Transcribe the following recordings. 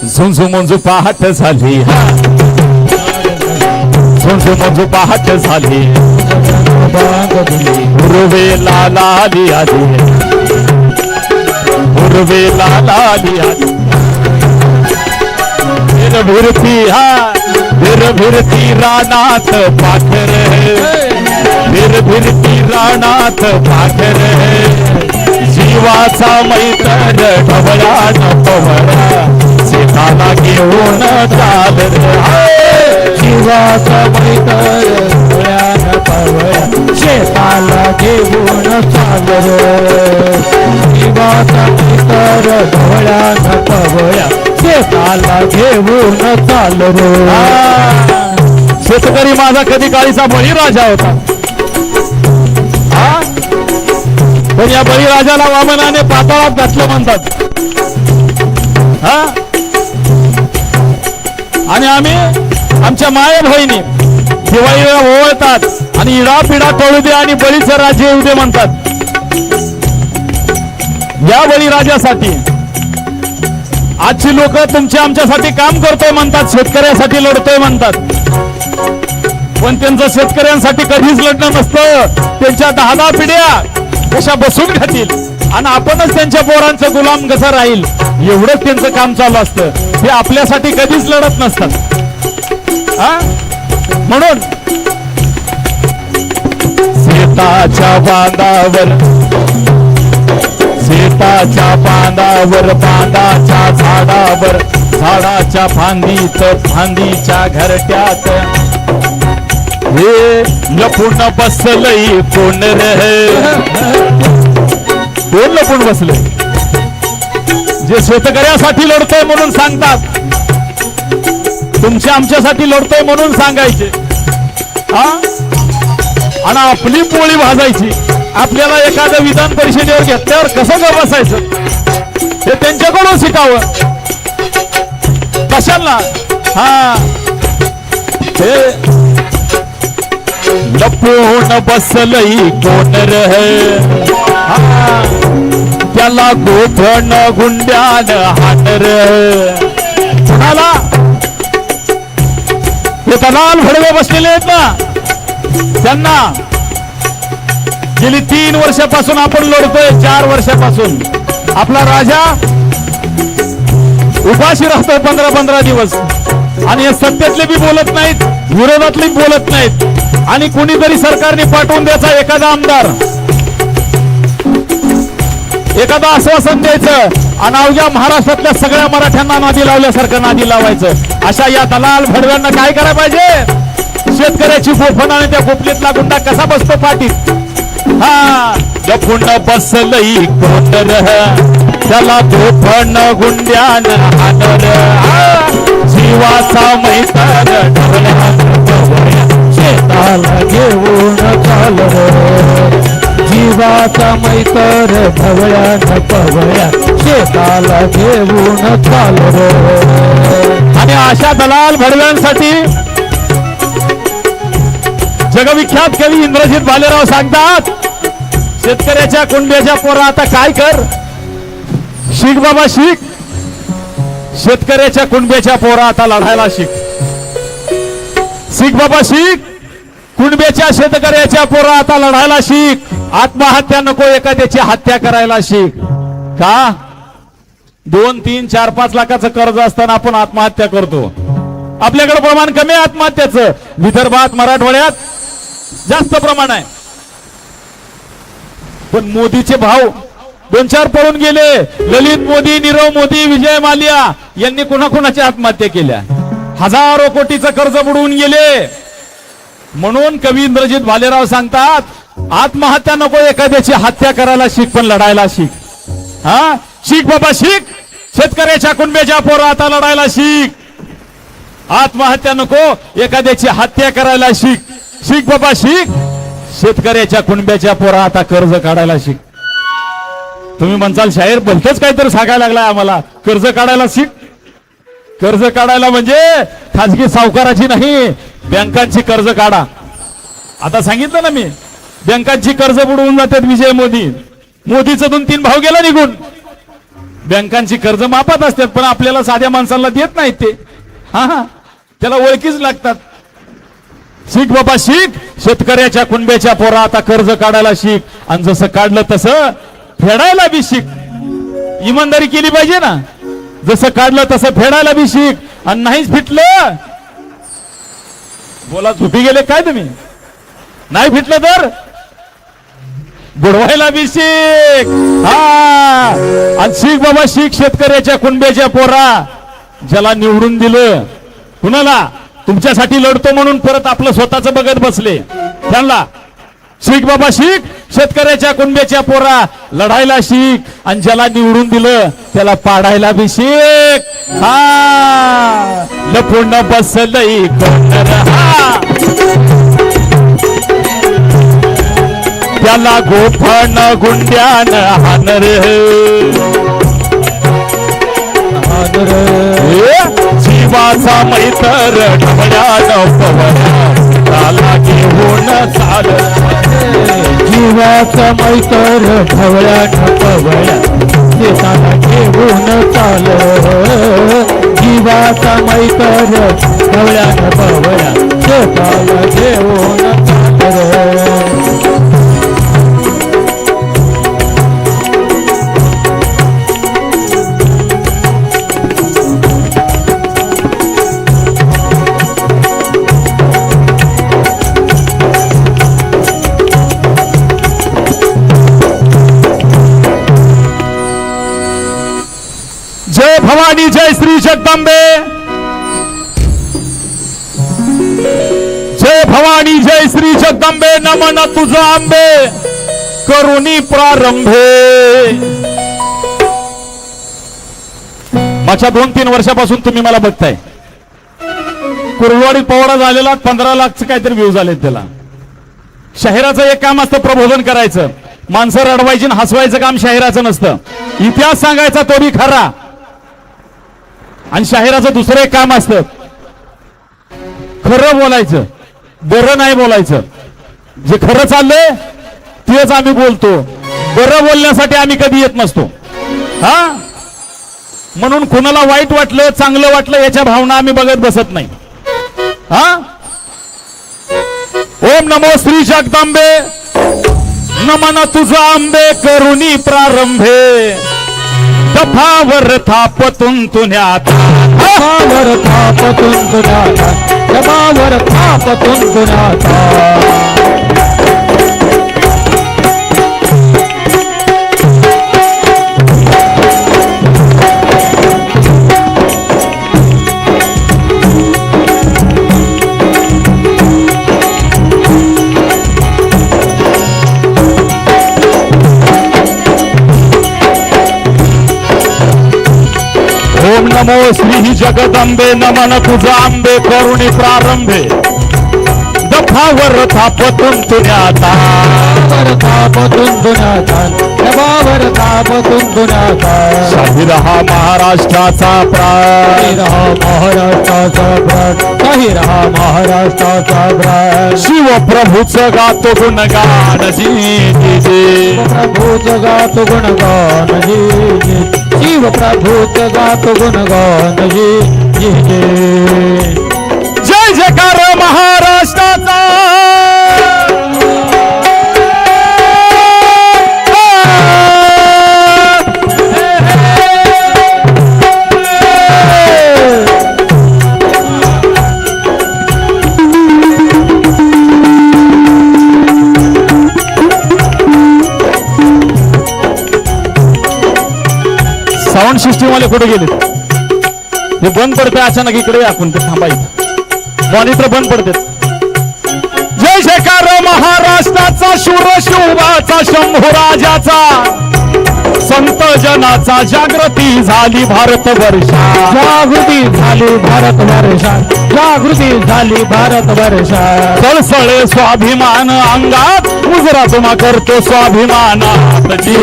झुंजू मंजू पहाट झाली, झुंजू मंजू पहाट झाली, उर्वेला लाली आली, उर्वेला लाली आली, भिरती भिरती रानात पाखर, भिरती रानात पाखर, जीवाचा मैत्र ढवळा न पवळा, शेताला घेऊन चाल रे, जीवाचा मैत्र ढवळा न पवळा, शेताला घेऊन चाल रे, जीवाचा मैत्र ढवळा न पवळा, शेताला घेऊन चाल रे. शेतकरी माझा कधी काळीचा बळीराजा होता, पण या बळीराजाला वामनाने पाताळात घातलं म्हणतात. आणि आम्ही आमच्या माय बहिणी दिवाळीला ओवळतात आणि इडापिडा तळू दे आणि बळीचं राज्य येऊ दे म्हणतात. या बळीराजासाठी आजची लोक तुमच्या आमच्यासाठी काम करतोय म्हणतात, शेतकऱ्यासाठी लढतोय म्हणतात, पण त्यांचं शेतकऱ्यांसाठी कधीच लढणं नसतं. त्यांच्या 10 पिढ्या कशा बसून घातील आणि आपणच त्यांच्या पोरांचं गुलाम कसं राहील एवढंच त्यांचं काम चालू असतं. ते आपल्यासाठी कधीच लढत नसतात. म्हणून शेताच्या बांधावर, शेताच्या बांधावर, बांधाच्या झाडावर, झाडाच्या फांदीत, फांदीच्या घरट्यात, हे लपून बसलय कोण रे, कोण लपून बसलय? जे शेतकऱ्यासाठी लढतोय म्हणून सांगतात, तुमच्या आमच्यासाठी लढतोय म्हणून सांगायचे, आणि आपली पोळी भाजायची. आपल्याला एखादं विधान परिषदेवर घेतल्यावर कसं ग बसायचं हे त्यांच्याकडून शिकावं. कशाला हे लपून बसलई कोण रे, त्याला गोठण गुंड्यान हाण रे. कुणाला? हे दलाल भडवे बसलेले आहेत ना, त्यांना गेली 3 वर्षापासून आपण लढतोय. 4 वर्षापासून आपला राजा उपाशी राहतोय 15-15 दिवस, आणि हे सत्तेतले बी बोलत नाहीत, विरोधातले बोलत नाहीत, आणि कोणीतरी सरकारने पाठवून द्यायचा एखादा आमदार, एखादा आश्वासन द्यायचं आणि अवघ्या महाराष्ट्रातल्या सगळ्या मराठ्यांना नादी लावल्यासारखं नादी लावायचं. अशा या दलाल भडव्यांना काय करायला पाहिजे? शेतकऱ्याची गोफण आणि त्या गोपलीतला गुंडा कसा बसतो पाठीत, लपून बसलई कोण रे, त्याला गोफण गुंड्यान हाण रे, जीवाचा मैत्र ढवळा न पवळा, शेताला घेऊन चाल रे, जीवाचा मैत्र ढवळा न पवळा, शेताला घेऊन चाल रे. आणि अशा दलाल भडव्यांसाठी जगविख्यात कवी इंद्रजित भालेराव सांगतात, शेतकऱ्याच्या कुंड्याच्या पोरा आता काय कर, शिक बाबा शिक, शेतकऱ्याच्या कुणब्याच्या पोरा आता लढायला शिक. शिक बाबा शिक, कुणब्याच्या शेतकऱ्याच्या पोरा आता लढायला शिक. आत्महत्या नको, एखाद्याची हत्या करायला शिक. का? 2, 3, 4, 5 लाखाचं कर्ज असताना आपण आत्महत्या करतो. आपल्याकडे प्रमाण कमी आहे आत्महत्याचं. विदर्भात, मराठवाड्यात जास्त प्रमाण आहे. पण मोदीचे भाव 2-4 पळून गेले. ललित मोदी, नीरव मोदी, विजय माल्या यांनी कुणाकुणाच्या आत्महत्या केल्या. हजारो कोटीचं कर्ज बुडवून गेले. म्हणून कवी इंद्रजित भालेराव सांगतात, आत्महत्या नको, एखाद्याची हत्या करायला शिक, पण लढायला शिक. शिक बाबा शिक, शेतकऱ्याच्या कुणब्याच्या पोरा आता लढायला शिक. आत्महत्या नको, एखाद्याची हत्या करायला शिक. शिक बाबा शिक, शेतकऱ्याच्या कुणब्याच्या पोरा आता कर्ज काढायला शिक. तुम्ही म्हणसाल शाहीर भलतंच काहीतरी सांगायला लागलाय आम्हाला. कर्ज काढायला शिक. कर्ज काढायला म्हणजे खाजगी सावकाराची नाही, बँकांची कर्ज काढा. आता सांगितलं ना मी, बँकांची कर्ज बुडवून जातात विजय मोदी. मोदीचं 2-3 भाव गेला निघून. बँकांची कर्ज मापात असतात, पण आपल्याला साध्या माणसाला देत नाहीत ते. हा, त्याला ओळखीच लागतात. शिक बाबा शिक, शेतकऱ्याच्या कुणब्याच्या पोरा आता कर्ज काढायला शिक, आणि जसं काढलं तसं फेडायला बी शिक. इमानदारी केली पाहिजे ना. जसं काढलं तसं फेडायला बी शिक, आणि नाहीच फिटलं, बोला झोपी गेले काय तुम्ही? नाही फिटलं तर बुडवायला बी शिक. हा, आणि शिक बाबा शिक, शेतकऱ्याच्या कुणब्याच्या पोरा. ज्याला निवडून दिलं, कुणाला? तुमच्यासाठी लढतो म्हणून परत आपलं स्वतःच बघत बसले त्यांना. शिक बाबा शिक, शेतकऱ्याच्या कुणब्याच्या पोरा, लढायला शिक, आणि ज्याला निवडून दिलं त्याला पाडायला बी शिक. हा, लपून बसलंय कोणर, हा त्याला गोफण गुंड्यान हानर. जीवाचा मैतर ढवळ्यान पवळ्या, त्याला घेऊन चाल. जीवाचा मैतर ढवळ्यान पवळ्या, त्याला घेऊन चाल. जीवाचा मैतर ढवळ्यान पवळ्या, त्याला घेऊन चाल. जय भवानी, जय श्री जगदंबे. जय भवानी, जय श्री जगदंबे. नमन तुझा आंबे, करुणी प्रारंभे. मागच्या 2-3 वर्षापासून तुम्ही मला बघताय. कुर्डवाडीत पवाडा झालेला 15 लाखचं काहीतरी व्ह्यू झाले त्याला. शहराचं एक काम असतं प्रबोधन करायचं, माणसं रडवायची आणि हसवायचं काम शहराचं नसतं. इतिहास सांगायचा तो बी खरा, आणि शहराचं दुसरं एक काम असतं खरं बोलायचं, बरं नाही बोलायचं. जे खरं चाललंय तेच आम्ही बोलतो, बरं बोलण्यासाठी आम्ही कधी येत नसतो. हा, म्हणून कुणाला वाईट वाटलं चांगलं वाटलं याच्या भावना आम्ही बघत बसत नाही. हा, ओम नमो श्री जगदंबे. नमन तुझा आंबे, करुणी प्रारंभे. दफावर थापतून तुन्यात, दफावर थापतून तुन्यात, दफावर थापतून तुन्यात. ओम नमो श्री जगदंबे. नमन तुझा आंबे, करुणी प्रारंभे. दफावर थापतून तुन्याता, थापतून तुन्याता, दफावर थापतून तुन्याता. शाही रहा महाराष्ट्राचा प्राण, महाराष्ट्राचा प्राण, शाही रहा महाराष्ट्राचा प्राण. शिवप्रभूचं गातो गुणगान जी जी जी. प्रभूचं गातो गुणगान जी जी. शिव प्रभूचं गातो गुणगान जी जी जी. जय जयकार महाराष्ट्राचा. साऊंड सिस्टीम वाले कुठे गेले? हे बंद पडते अचानक. इकडे आपण ते थांबायचं, मॉनिटर बंद पडते. जय जयकार महाराष्ट्राचा, शूर शिवाचा, शंभू राजाचा, संत जनाचा. जागृती झाली भारत वर्षा, जागृती झाली भारत वर्षा, जागृती झाली भारत वर्षा. सळसळे स्वाभिमान अंगात, उजरा तुम्हा करतो स्वाभिमान जी.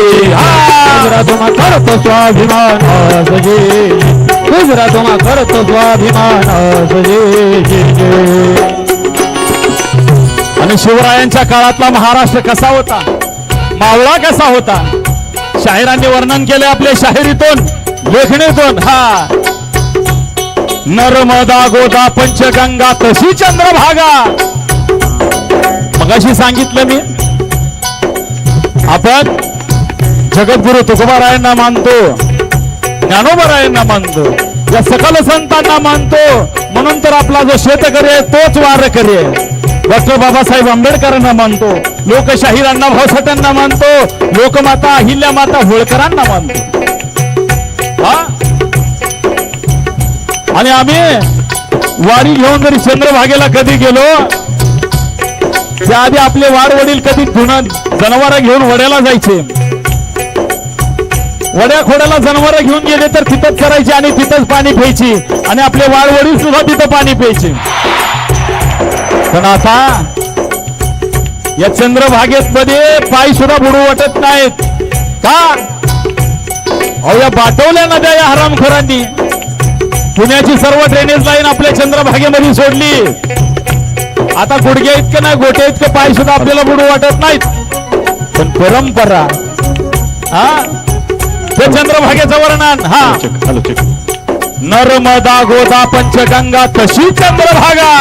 उजरा तुम्हा करतो स्वाभिमान जी, उजरा तुम्हा करतो स्वाभिमान जी. आणि शिवरायांच्या काळातला महाराष्ट्र कसा होता, मावळा कसा होता, शाहिरांनी वर्णन केले आपल्या शाहिरीतून लेखणीतून. हा नर्मदा गोदा पंचगंगा तशी चंद्रभागा. मगाशी सांगितलं मी आपण जगद्गुरु तुकोबारायांना मानतो, ज्ञानोबारायांना मानतो, या सकल संतांना मानतो. म्हणून तर आपला जो शेतकरी आहे तोच वारकरी आहे. डॉक्टर बाबासाहेब आंबेडकरांना मानतो, लोकशाहीर अण्णा भाऊ साठेंना मानतो, लोकमाता अहिल्यामाता होळकरांना मानतो. हा आणि आम्ही वारी घेऊन जरी चंद्रभागेला कधी गेलो त्याआधी आपले वाडवडील कधी जनावर घेऊन वड्याला जायचे. वड्या खोड्याला जनावर घेऊन गेले तर तिथंच करायचे आणि तिथंच पाणी प्यायची आणि आपले वाडवडील सुद्धा तिथं पाणी प्यायचे. पण आता या चंद्रभागेत मध्ये पाय सुद्धा बुडू वाटत नाहीत का? अहो या बाटवल्या नद्या या हरामखोरांनी पुण्याची सर्व ड्रेनेज लाईन आपल्या चंद्रभागेमध्ये सोडली. आता गुडघ्या इतकं नाही गोट्या इतकं पाय सुद्धा आपल्याला बुडू वाटत नाहीत. पण परंपरा हा ते चंद्रभागेचं वर्णन. हा नर्मदा गोदा पंचगंगा तशी चंद्रभागा.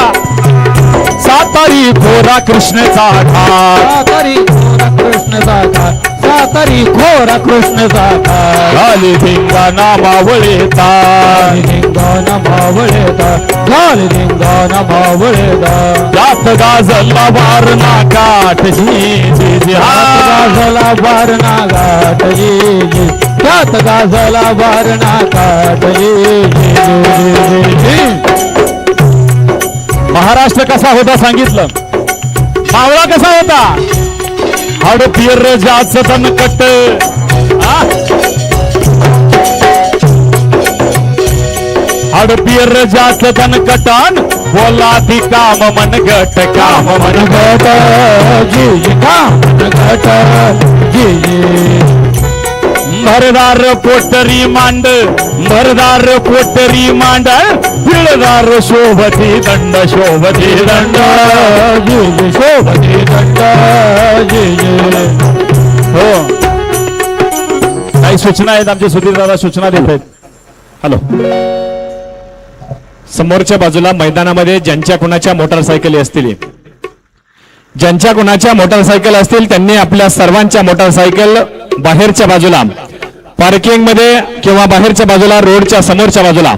सातारी खोरा कृष्णचा घाट, सातारी खोरा कृष्णचा घाट, सातारी खोरा कृष्णचा घाट. झाली धिंगाणा मावळेता, धिंगाणा मावळेता, झाली धिंगाणा मावळेता. जात गाजला वारणा काठ जी जी जी. त्यात गाजला वारणा घाट जी जी, त्यात गाजला वारणा घाट जी जी जी जी. महाराष्ट्र कसा होता सांगितलं, मावळा कसा होता. हाड पियर जाच तनकट, हाड पियर जाच तनकटन बोला ती काम मनगट, काम मनगट जी जी, काम मनगट जी जी. भरदार पोटरी मांड, भरदार पोटरी मांड, पिळदार शोभती दंड, शोभती दंड जी जी, शोभती दंड जी जी. हो काही सूचना आहेत आमचे सुधीर दादा सूचना देत आहेत. हॅलो. समोरच्या बाजूला मैदानामध्ये ज्यांच्या कुणाच्या मोटरसायकली असतील, ज्यांच्या कुणाच्या मोटरसायकल असतील त्यांनी आपल्या सर्वांच्या मोटरसायकल बाहेरच्या बाजूला पार्किंग मध्ये किंवा बाहेरच्या बाजूला रोडच्या समोरच्या बाजूला.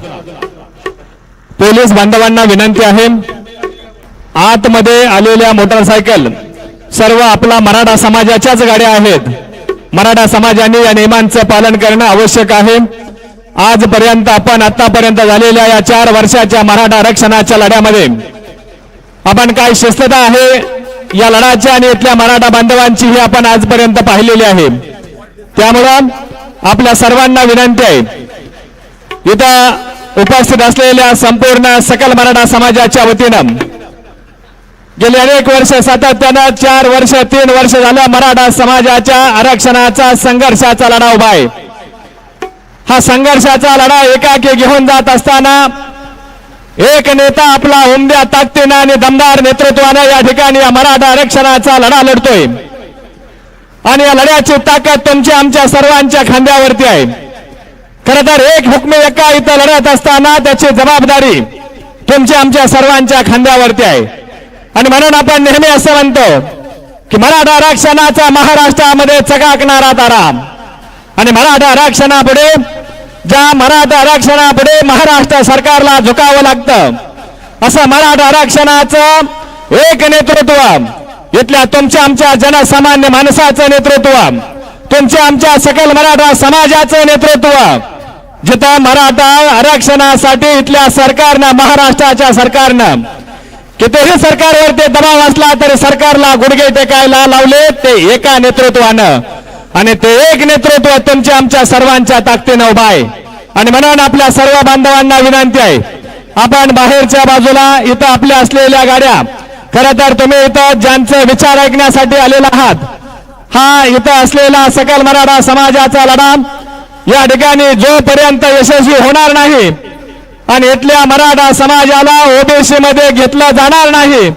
पोलीस बांधवांना विनंती आहे, आतमध्ये आलेल्या मोटरसायकल सर्व आपला मराठा समाजाच्याच गाड्या आहेत. मराठा समाजाने या नियमांचं पालन करणं आवश्यक आहे. आजपर्यंत आपण आतापर्यंत झालेल्या या 4 वर्षाच्या मराठा आरक्षणाच्या लढ्यामध्ये आपण काय शिस्तता आहे या लढ्याच्या आणि इथल्या मराठा बांधवांची ही आपण आजपर्यंत पाहिलेली आहे. त्यामुळं आपल्या सर्वांना विनंती आहे, इथं उपस्थित असलेल्या संपूर्ण सकल मराठा समाजाच्या वतीनं गेली अनेक वर्ष सातत्यानं 4 वर्ष 3 वर्ष झालं मराठा समाजाच्या आरक्षणाचा संघर्षाचा लढा उभा आहे. हा संघर्षाचा लढा एकाकी घेऊन जात असताना एक नेता आपला उमद्या ताकदीनं आणि दमदार नेतृत्वानं या ठिकाणी या मराठा आरक्षणाचा लढा लढतोय आणि या लढ्याची ताकद तुमच्या आमच्या सर्वांच्या खांद्यावरती आहे. खरं तर एक हुकमी एका इथं लढत असताना त्याची जबाबदारी तुमच्या आमच्या सर्वांच्या खांद्यावरती आहे. आणि म्हणून आपण नेहमी असं म्हणतो की मराठा आरक्षणाचा महाराष्ट्रामध्ये चकाकणारा तारा आणि मराठा आरक्षणापुढे ज्या मराठा आरक्षणापुढे महाराष्ट्र सरकारला झुकावं लागतं असं मराठा आरक्षणाचं एक नेतृत्व इथल्या तुमच्या आमच्या जनसामान्य माणसाचं नेतृत्व, तुमच्या आमच्या सकल मराठा समाजाचं नेतृत्व, जिथं मराठा आरक्षणासाठी इथल्या सरकारनं महाराष्ट्राच्या सरकारनं कितीही सरकारवरती दबाव असला तरी सरकारला गुडघे टेकायला लावले ते एका नेतृत्वानं आणि ते एक नेतृत्व तुमच्या आमच्या सर्वांच्या ताकदीनं उभा आहे. आणि म्हणून आपल्या सर्व बांधवांना विनंती आहे, आपण बाहेरच्या बाजूला इथं आपल्या असलेल्या गाड्या, खरं तर तुम्ही इथं ज्यांचे विचार ऐकण्यासाठी आलेला आहात, हा इथं असलेला सकल मराठा समाजाचा लढा या ठिकाणी जोपर्यंत यशस्वी होणार नाही आणि इथल्या मराठा समाजाला ओबीसी मध्ये घेतलं जाणार नाही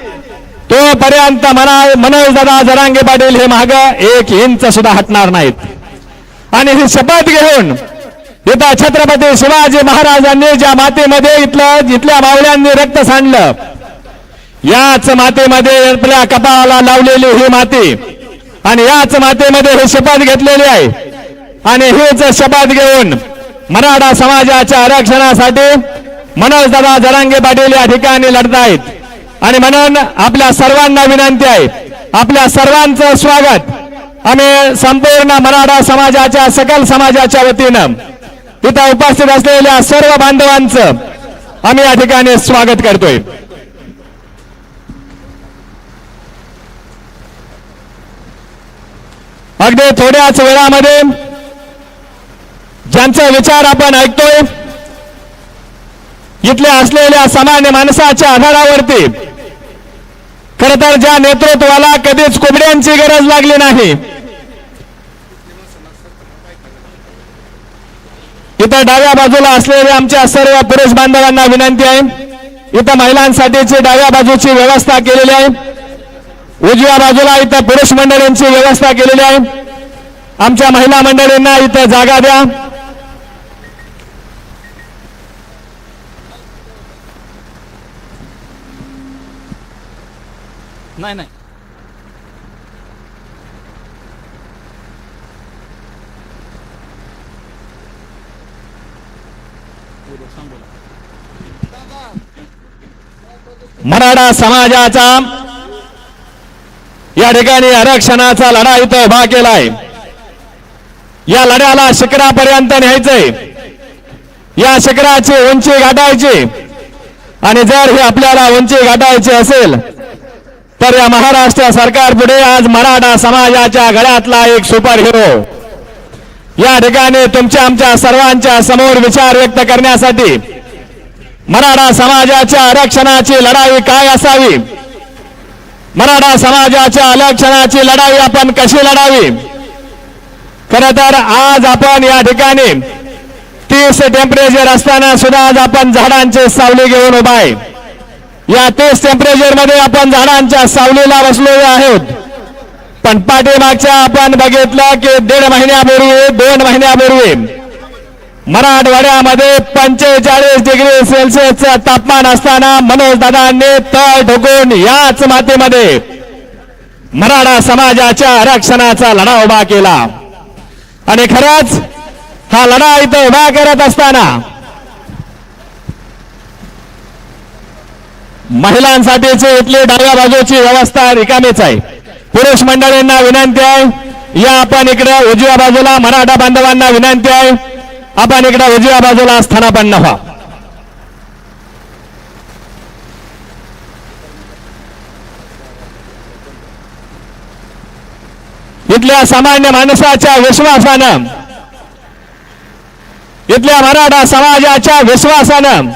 तोपर्यंत मनोजदादा जरांगे पाटील हे मागं 1 इंच सुद्धा हटणार नाहीत. आणि ही शपथ घेऊन इथं छत्रपती शिवाजी महाराजांनी ज्या मातीमध्ये इथल्या मावळ्यांनी रक्त सांडलं, याच मातीमध्ये आपल्या कपाळाला लावलेली ही माती आणि याच मातीमध्ये ही शपथ घेतलेली आहे. आणि हीच शपथ घेऊन मराठा समाजाच्या आरक्षणासाठी मनोजदादा जरांगे पाटील या ठिकाणी लढतायत. आणि म्हणून आपल्या सर्वांना विनंती आहे, आपल्या सर्वांचं स्वागत आम्ही संपूर्ण मराठा समाजाच्या सकल समाजाच्या वतीनं इथं उपस्थित असलेल्या सर्व बांधवांचं आम्ही या ठिकाणी स्वागत करतोय. अगदी थोड्याच वेळामध्ये ज्यांचे विचार आपण ऐकतोय, इथल्या असलेल्या सामान्य माणसाच्या आधारावरती खर तर ज्या नेतृत्वाला कधीच कोंबड्यांची गरज लागली नाही, इथं डाव्या बाजूला असलेल्या आमच्या सर्व पुरुष बांधवांना विनंती आहे, इथं महिलांसाठीची डाव्या बाजूची व्यवस्था केलेली आहे, उजव्या बाजूला इथं पुरुष मंडळींची व्यवस्था केलेली आहे. आमच्या महिला मंडळींना इथं जागा द्या. नाही नाही मराठा समाजाचा या ठिकाणी आरक्षणाचा लढा इथं उभा केलाय. या लढ्याला शिखरापर्यंत न्यायचंय, या शिखराची उंची गाठायची. आणि जर ही आपल्याला उंची गाठायची असेल तर या महाराष्ट्र सरकार पुढे आज मराठा समाजाच्या गळ्यातला एक सुपर हिरो या ठिकाणी तुमच्या आमच्या सर्वांच्या समोर विचार व्यक्त करण्यासाठी मराठा समाजाच्या आरक्षणाची लढाई काय असावी, मराठा समाजाच्या आरक्षणाची लढाई आपण कशी लढावी. खरं तर आज आपण या ठिकाणी 30 टेम्परेचर असताना सुद्धा आज आपण झाडांची सावली घेऊन उभा आहे. या 30 टेम्परेचर मध्ये आपण झाडांच्या सावलीला बसलेले आहोत. पण पाठीमागच्या आपण बघितलं की 1.5 महिन्यापूर्वी 2 महिन्यापूर्वी मराठवाड्यामध्ये 45 डिग्री सेल्सिअसचं तापमान असताना मनोजदादांनी तळ ठोकून याच मातीमध्ये मराठा समाजाच्या आरक्षणाचा लढा उभा केला. आणि खरंच हा लढा इथं उभा करत असताना महिलांसाठीची इथली डाव्या बाजूची व्यवस्था रिकामीच आहे. पुरुष मंडळींना विनंती आहे, या आपण इकडे उजव्या बाजूला. मराठा बांधवांना विनंती आहे, आपण इकडे उजव्या बाजूला स्थानापन्न व्हा. इथल्या सामान्य माणसाच्या विश्वासानं, इथल्या मराठा समाजाच्या विश्वासानं,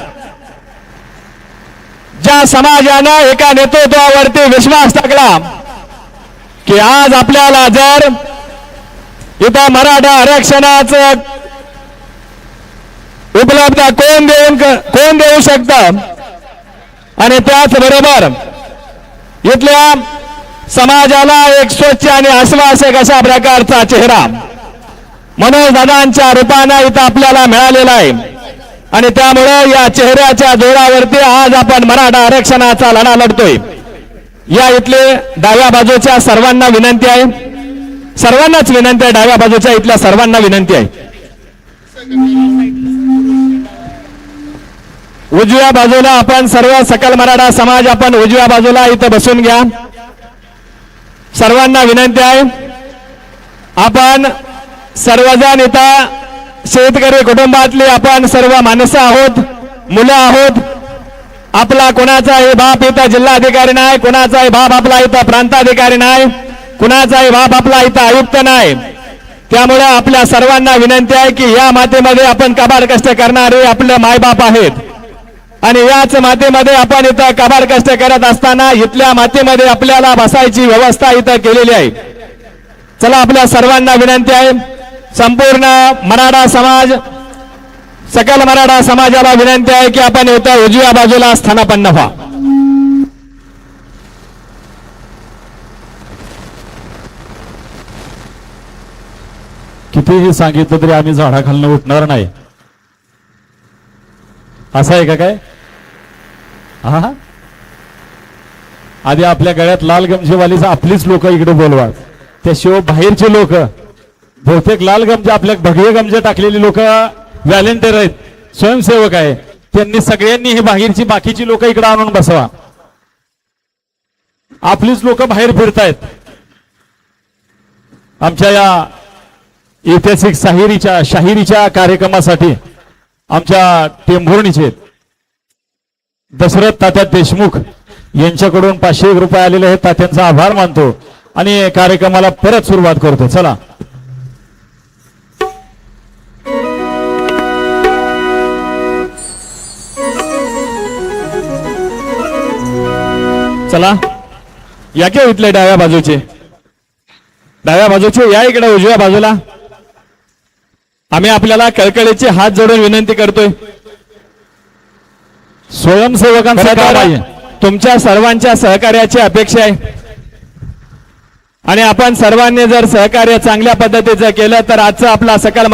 ज्या समाजानं एका नेतृत्वावरती विश्वास टाकला की आज आपल्याला जर इथं मराठा आरक्षणाचं उपलब्ध कोण देऊ शकतं. आणि त्याचबरोबर इथल्या समाजाला एक स्वच्छ आणि आश्वासक अशा प्रकारचा चेहरा मनोजदादांच्या रूपाने इथं आपल्याला मिळालेला आहे. आणि त्यामुळे या चेहऱ्याच्या जोरावरती आज आपण मराठा आरक्षणाचा लढा लढतोय. या इथले डाव्या बाजूच्या सर्वांना विनंती आहे, सर्वांनाच विनंती आहे, डाव्या बाजूच्या इथल्या सर्वांना विनंती आहे, उजव्या बाजूला आपण सर्व सकल मराठा समाज आपण उजव्या बाजूला इथं बसून घ्या. सर्वांना विनंती आहे, आपण सर्वजण इथं शेतकरी कुटुंबातली आपण सर्व माणसं आहोत, मुलं आहोत. आपला कोणाचाही बाप इथं जिल्हाधिकारी नाही, कोणाचाही बाप आपला इथं प्रांताधिकारी नाही, कुणाचाही बाप आपला इथं आयुक्त नाही. त्यामुळे आपल्या सर्वांना विनंती आहे की या मातेमध्ये आपण कबाड कष्ट करणारे आपले मायबाप आहेत. आणि याच मातीमध्ये आपण इथं कबाड कष्ट करत असताना इथल्या मातीमध्ये आपल्याला बसायची व्यवस्था इथं केलेली आहे. चला, आपल्या सर्वांना विनंती आहे, संपूर्ण मराठा समाज, सकल मराठा समाजाला विनंती आहे की आपण इथं उजव्या बाजूला स्थानापन्न व्हा. कितीही सांगितलं तरी आम्ही झाडाखालनं उठणार नाही, असं आहे का काय? हा, आधी आपल्या गळ्यात लाल गमजेवालीच आपलीच लोक इकडे बोलवा, त्याशिवाय बाहेरचे लोक बहुतेक लाल गमजे आपल्या भगवे गमजे टाकलेली लोक व्हॉलेंटियर आहेत, स्वयंसेवक आहे, त्यांनी सगळ्यांनी हे बाहेरची बाकीची लोक इकडे आणून बसवा. आपलीच लोक बाहेर फिरतायत. आमच्या या ऐतिहासिक शाहिरीच्या कार्यक्रमासाठी आमच्या टेंभुर्णीचे दशरथ तात्या देशमुख यांच्याकडून 500 रुपये आलेले आहेत. तात्यांचा आभार मानतो आणि कार्यक्रमाला परत सुरुवात करतो. चला चला या की इथले डाव्या बाजूचे या इकडे उजव्या बाजूला. आम्ही आपल्याला कळकळीचे हात जोडून विनंती करतोय, स्वयंसेवकांसाठी तुमच्या सर्वांच्या सहकार्याची अपेक्षा आहे आणि आपण सर्वांनी जर सहकार्य चांगल्या पद्धतीचं केलं तर आजचा आपला सकल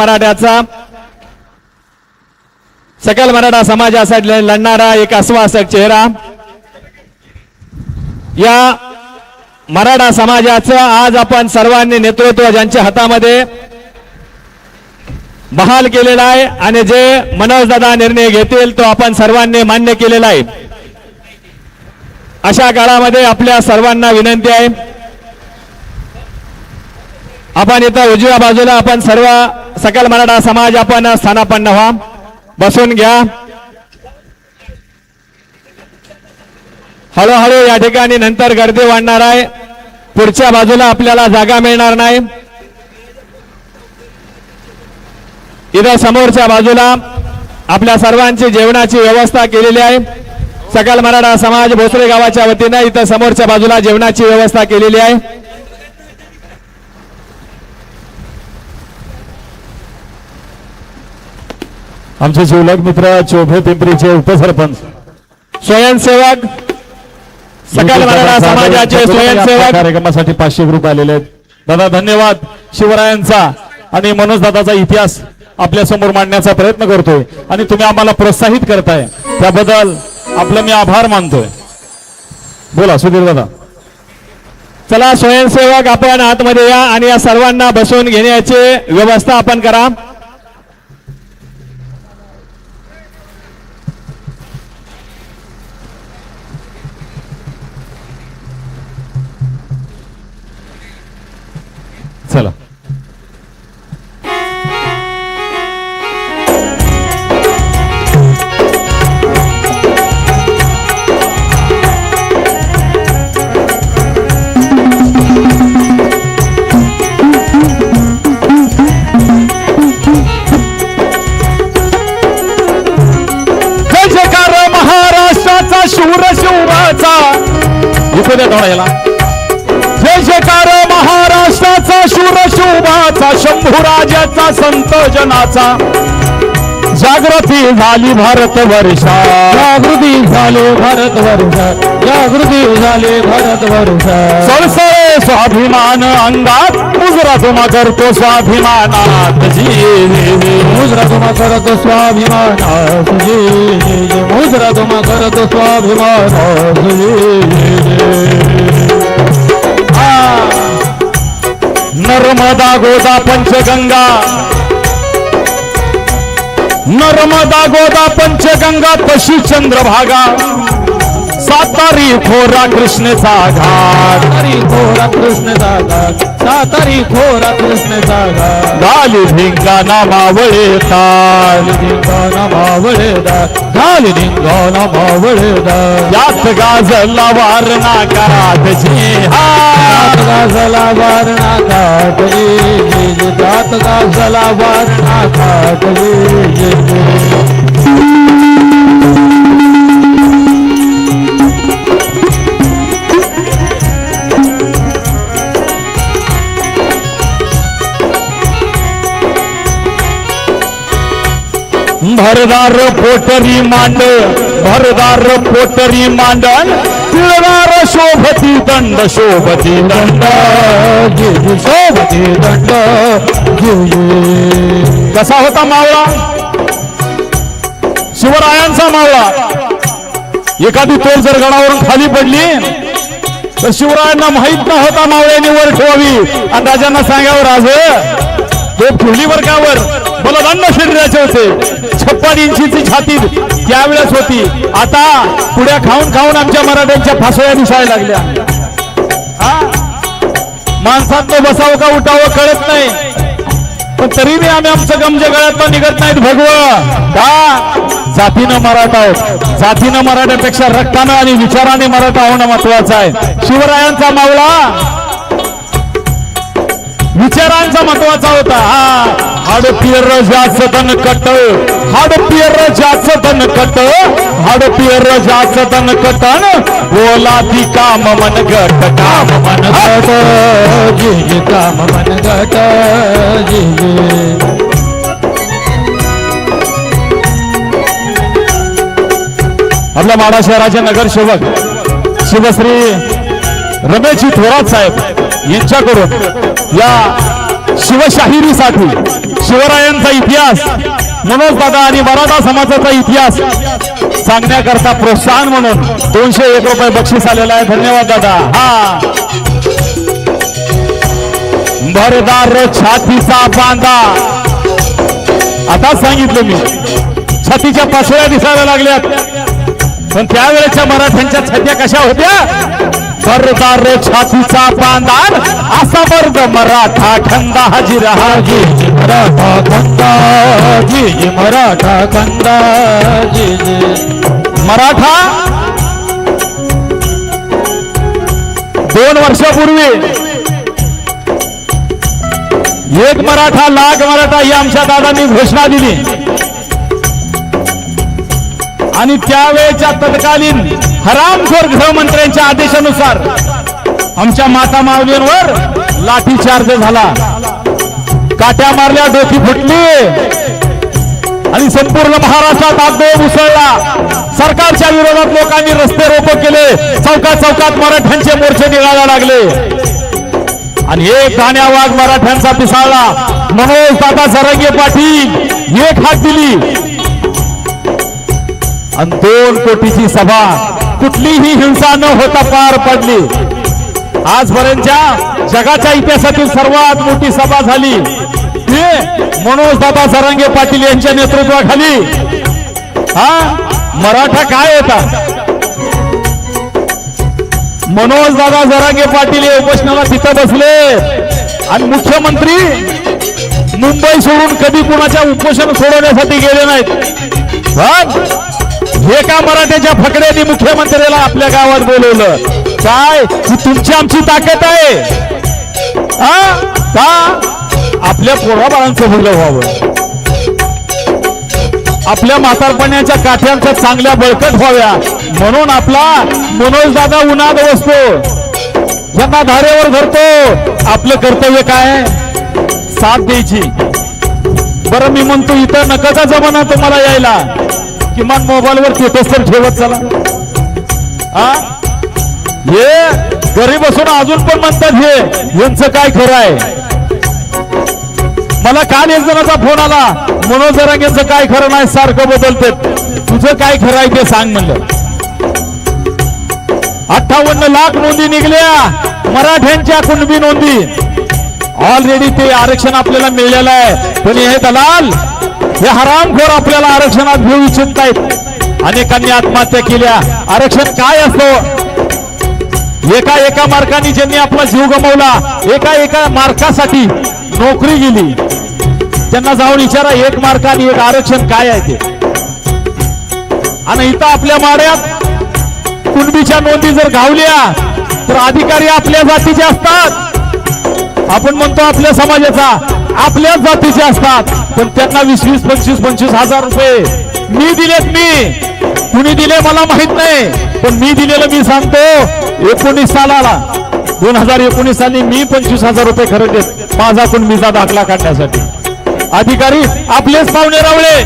मराठा समाजासाठी लढणारा एक आश्वासक चेहरा, या मराठा समाजाचं आज आपण सर्वांनी नेतृत्व ज्यांच्या हातामध्ये बहाल केलेला आहे आणि जे मनोजदादा निर्णय घेतील तो आपण सर्वांनी मान्य केलेला आहे. अशा काळामध्ये आपल्या सर्वांना विनंती आहे, आपण इथं उजव्या बाजूला आपण सर्व सकल मराठा समाज आपण स्थानापन्न व्हा, बसून घ्या. हळूहळू या ठिकाणी नंतर गर्दी वाढणार आहे, पुढच्या बाजूला आपल्याला जागा मिळणार नाही. इथं समोरच्या बाजूला आपल्या सर्वांची जेवणाची व्यवस्था केलेली आहे. सकल मराठा समाज भोसले गावाच्या वतीनं इथं समोरच्या बाजूला जेवणाची व्यवस्था केलेली आहे. आमचे जिवलग मित्र चोभे पिंपरीचे उपसरपंच स्वयंसेवक सकल मराठा समाजाचे स्वयंसेवक कार्यक्रमासाठी 500 रुपये आलेले आहेत. दादा धन्यवाद. शिवरायांचा आणि मनोज दादाचा इतिहास आपल्या समोर मांडण्याचा प्रयत्न करतोय आणि तुम्ही आम्हाला प्रोत्साहित करताय त्याबद्दल आपलं मी आभार मानतोय. बोला सुधीर दादा. चला स्वयंसेवक आपण आतमध्ये या आणि या सर्वांना बसून घेण्याची व्यवस्था आपण करा. चला जयकार महाराष्ट्राचा शूर शिवराचा इथे द्या याला. जय जयकार महाराष्ट्राचा शूर शिवबाचा शंभूराजाचा संत जनाचा जागृती झाली भारत वर्षा जागृती झाले भारत वर्षात जागृती झाले भारत वर्षात सळसळे स्वाभिमान अंगात मुजरा तुम्हा करतो स्वाभिमानात मुजरा तुम्हा करतो स्वाभिमानात मुजरा तुम्हा करतो स्वाभिमानात नर्मदा गोदा पंचगंगा नर्मदा गोदा पंचगंगा तशी चंद्रभागा सातारी खोरा कृष्णेचा घाट सातारी खोरा कृष्णेचा घाट सातारी खोरा कृष्णेचा घाट गाली धिंगाणा मावळे ताल धिंगाणा मावळे दाट घाली धिंगाणा मावळे दाट यात गाजला वारणा कात जात गाजला वारणा काटली जात गाजला वारणा काटली भरदार पोटरी मांड भरदार पोटरी मांडण पिळदार शोभती दंड शोभती दंड शोभती दंड जय जय कसा होता मावळा? शिवरायांचा मावळा. एखादी तोल जर गडावरून खाली पडली तर शिवरायांना माहित न होता मावळ्याने वर ठेवावी आणि राजांना सांगावं राजे तो ठेवली वर का वर. बलदांना शरीराचे होते. 56 इंचीची छाती त्यावेळेस होती. आता पुढ्या खाऊन खाऊन आमच्या मराठ्यांच्या फासोया दिसायला लागल्या. माणसात बसावं का उठावं कळत नाही. पण तरी बी आम्ही आमचं गमजे गळ्यातलं निघत नाहीत भगवं का? जातीनं मराठा आहोत. जातीनं मराठ्यापेक्षा रक्तानं आणि विचाराने मराठा होणं महत्वाचं आहे. शिवरायांचा मावळा विचारांचा महत्वाचा होता. हाडपियर जाच तन कट, हाडपियर जाच तन कट, हाडपियर जाच तन कटन बोला ती काम मन गट, काम मन गट जय जय काम मन गट जय जय. आपल्या माढा शहराचे नगरसेवक शिवश्री रमेशजी थोरात साहेब यांच्याकडून या शिवशाहिरीसाठी शिवरायांचा इतिहास, मनोज दादा आणि मराठा समाजाचा इतिहास सांगण्याकरता प्रोत्साहन म्हणून 201 रुपये बक्षीस आलेला आहे. धन्यवाद दादा. भरदार छातीचा बांधा. आता सांगितलं मी छातीच्या पासोळ्या दिसायला लागल्यात. पण त्यावेळेच्या मराठ्यांच्या छात्या कशा होत्या? भरदार छातीचा बांधार असा वर्ग मराठा खंदा हजिरा जय जय मराठा खंदा जय जय मराठा खंदा जय जय. मराठा 2 वर्षापूर्वी 1 मराठा लाख मराठा ही आमच्या दादांनी घोषणा दिली आणि त्यावेळेच्या तत्कालीन हरामखोर गृहमंत्र्यांच्या आदेशानुसार आमच्या माता माऊलींवर लाठीचार्ज झाला. काट्या मारल्या, डोकी फुटली आणि संपूर्ण महाराष्ट्रात आगडोळ उसळला. सरकारच्या विरोधात लोकांनी रस्ते रोको केले. चौकात चौकात मराठ्यांचे मोर्चे निघायला लागले आणि एक ठाण्या वाघ मराठ्यांचा पिसाळला. मनोज दादा जरांगे पाटील एक हात दिली आणि 2 कोटीची सभा कुठलीही हिंसा न होता पार पडली. आजपर्यंतच्या जगाच्या इतिहासातील सर्वात मोठी सभा झाली ती मनोज दादा जरांगे पाटील यांच्या नेतृत्वाखाली. मराठा काय होता? मनोज दादा जरांगे पाटील हे उपोषणाला तिथं बसले आणि मुख्यमंत्री मुंबई सोडून कधी कुणाच्या उपोषण सोडवण्यासाठी गेले नाहीत. एका मराठ्याच्या फकड्याने मुख्यमंत्र्याला आपल्या गावात बोलवलं. काय तुमची आमची ताकद आहे का? आपल्या पोराबाळांचं भलं व्हावं, आपल्या म्हातारपणाच्या काठ्यांच्या चांगल्या बळकट व्हाव्या म्हणून आपला मनोज दादा उन्हात बसतो, ज्यांना धारेवर धरतो. आपलं कर्तव्य काय? साथ द्यायची. बरं मी म्हणतो इथं नकाचा जमाना तुम्हाला यायला, किमान मोबाईलवर स्टेटस तर ठेवत चला. हे घरी बसून अजून पण म्हणतात हे यांचं काय खरं आहे. मला काल एक जणाचा फोन आला, मनोज जरांगेंचं काय खरं नाही, सारखं बदलते, तुझं काय खरं आहे ते सांग म्हणलं. 58 लाख नोंदी निघल्या मराठ्यांच्या कुणबी नोंदी. ऑलरेडी ते आरक्षण आपल्याला मिळलेलं आहे. पण हे दलाल हे हरामखोर आपल्याला आरक्षणात घेऊ इच्छित नाहीत. अनेकांनी आत्महत्या केल्या. आरक्षण काय असतो? एका मार्काने ज्यांनी आपला जीव गमावला, एका मार्कासाठी नोकरी गेली, त्यांना जाऊन विचारा 1 मार्क आणि 1 आरक्षण काय आहे ते. आणि इथं आपल्या माड्यात कुणबीच्या नोंदी जर गावल्या तर अधिकारी आपल्या जातीचे असतात. आपण म्हणतो आपल्या समाजाचा, आपल्याच जातीचे असतात. पण त्यांना 20-20, 25-25 हजार रुपये मी दिलेत. मी कुणी दिले मला माहित नाही, पण मी दिलेलं मी सांगतो. 19 सालाला 2019 साली मी 25,000 रुपये खर्च देत माझा कुणबीचा दाखला काढण्यासाठी. अधिकारी आपलेच पाहुणे रावळे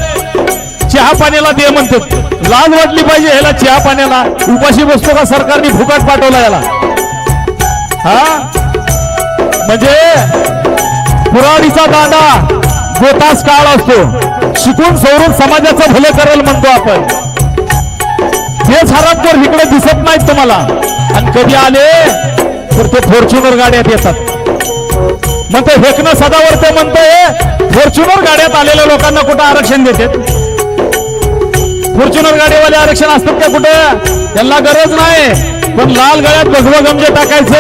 चहा पाण्याला दे म्हणतात. लाज वाटली पाहिजे ह्याला चहा पाण्याला. उपाशी बसतो का सरकारने फुकट पाठवला याला? म्हणजे कुऱ्हाडीचा दांडा गोतास काळ असतो. शिकून सवरून समाजाचं भलं करेल म्हणतो आपण. हेच हरामखोर इकडे दिसत नाहीत तुम्हाला. आणि कधी आले तर ते फॉर्च्युनर गाड्यात येतात. मग ते हेकणं सदावर ते म्हणतोय फॉर्च्युनर गाड्यात आलेल्या लोकांना कुठं आरक्षण देते. फॉर्च्युनर गाडीवाले आरक्षण असतात का कुठं? त्यांना गरज नाही. पण लाल गळ्यात भगवा गमजे टाकायचं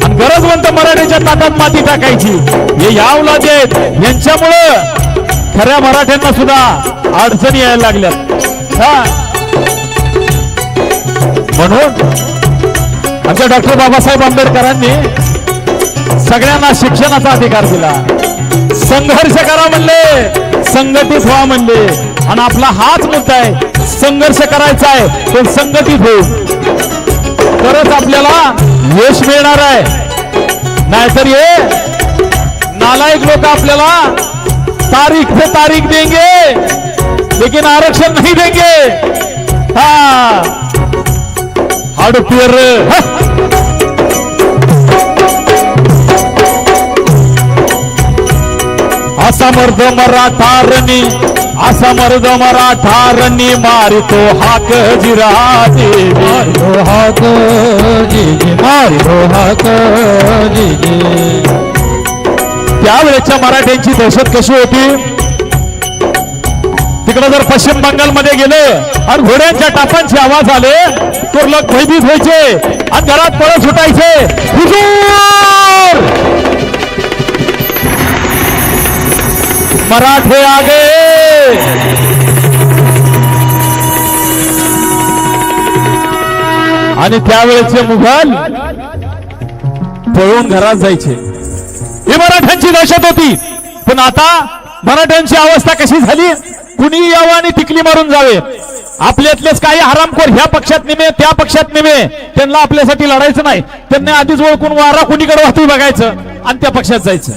आणि गरज म्हणतं मराठीच्या ताटात माती टाकायची. हे या औलाद आहेत. यांच्यामुळं खऱ्या मराठ्यांना सुद्धा अडचणी यायला लागल्यात. हा म्हणून आमच्या डॉक्टर बाबासाहेब आंबेडकरांनी सगळ्यांना शिक्षणाचा अधिकार दिला. संघर्ष करा म्हणले, संघटित व्हा म्हणले. आणि आपला हाच मुद्दा आहे. संघर्ष करायचा आहे पण संघटित होऊ तरच आपल्याला यश मिळणार आहे. नाहीतर ये नालायक लोक आपल्याला तारीख पे तारीख देंगे लेकिन आरक्षण नहीं देंगे. हा हाडपियर असमर्थ मराठारणी असमर्थ मराठारणी मारितो हाक जिराजे मारितो हाक जिजे मारितो हाक जिजे. त्यावेळेच्या मराठ्यांची दहशत कशी होती? तिकडे जर पश्चिम बंगालमध्ये गेलं आणि घोड्यांच्या टापांचे आवाज आले तर लोक भयभीत व्हायचे आणि घरात पळत सुटायचे. हुजूर मराठे आ गए. आणि त्यावेळेचे मुघल पळून घरात जायचे. ही मराठ्यांची दहशत होती. पण आता मराठ्यांची अवस्था कशी झाली? कुणी यावं आणि टिकली मारून जावे. आपल्यातलेच काही हरामखोर ह्या पक्षात निमे त्या पक्षात निमे. त्यांना आपल्यासाठी लढायचं नाही. त्यांनी आधीच ओळखून वारा कुणीकडे वाहतोय बघायचं आणि त्या पक्षात जायचं.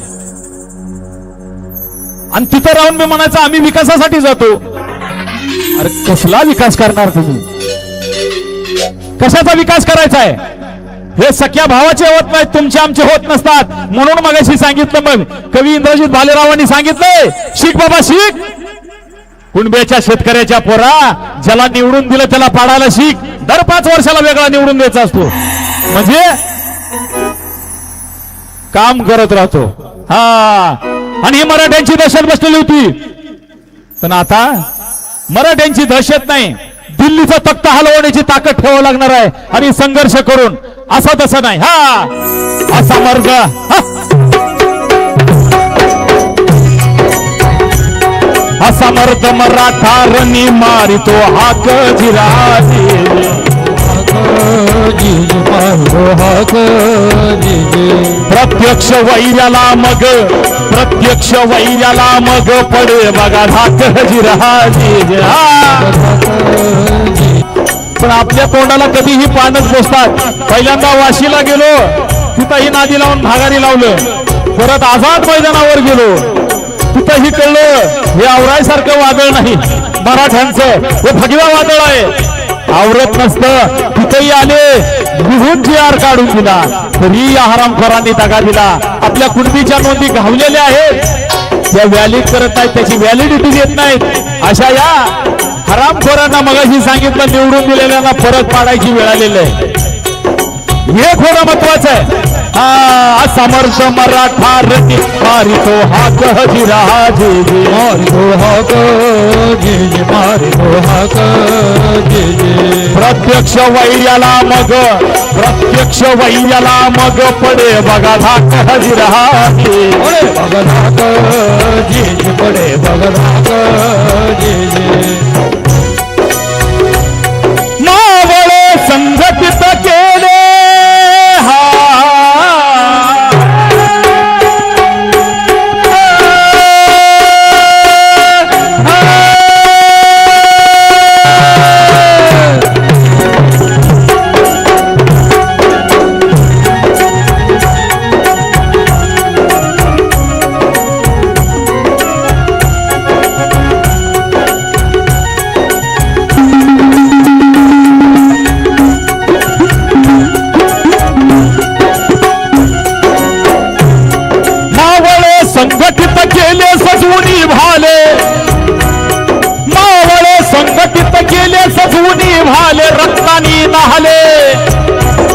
आणि तिथं राहून मी म्हणायचं आम्ही विकासासाठी जातो. अरे कसला विकास करणार तुम्ही? कशाचा विकास करायचा आहे? हे सख्या भावाचे होत नाहीत, तुमचे आमचे होत नसतात. म्हणून मगाशी सांगितलं. मग कवी इंद्रजित भालेरावांनी सांगितलंय शिक बाबा शिक. कुणब्याच्या शेतकऱ्याच्या पोरा ज्याला निवडून दिलं त्याला पाडायला शिक. दर 5 वर्षाला वेगळा निवडून द्यायचा असतो. म्हणजे काम करत राहतो. हा आणि ही मराठ्यांची दहशत बसलेली होती. पण आता मराठ्यांची दहशत नाही. दिल्लीचा तख्ता हलवण्याची ताकद ठेवावं लागणार आहे. आणि संघर्ष करून असं तसं नाही. हा असा मार्ग असमर्थ मराठारणी मारितो हाक जिराजे जिजे मारितो हाक जिजे. प्रत्यक्ष वैर्याला मग प्रत्यक्ष वैर्याला मग पडे बघा हाक जिराजे. पण आपल्या तोंडाला कधीही पानच बोसतात. पहिल्यांदा वाशीला गेलो तिथंही नादी लावून भागारी लावलं. परत आझाद मैदानावर गेलो तिथंही कळलं हे आवरायसारखं वादळ नाही. मराठ्यांचं हे भगवा वादळ आहे. आवरत नसतं तिथेही आले निघून जी आर काढून दिला. तरी या हरामखोरांनी दगा दिला. आपल्या कुणबीच्या नोंदी घावलेल्या आहेत त्या व्हॅलिड करत नाहीत. त्याची व्हॅलिडिटी देत नाहीत. अशा या हरामखोरांना मगाशी सांगितलं निवडून दिलेल्यांना परत पाडायची वेळ आलेली आहे. हे थोडं महत्वाचं आहे. हा समर्थ मराठारणी मारितो हाक जिराजे मारितो हाक जिजे मारितो हाक जिजे. प्रत्यक्ष वैर्याला मग प्रत्यक्ष वैर्याला मग पडे बघा हाक जिराजे बघा हाक जिजे पडे बघा हाक जिजे. मावळे संघटित केले निभाले रक्तानी नाहले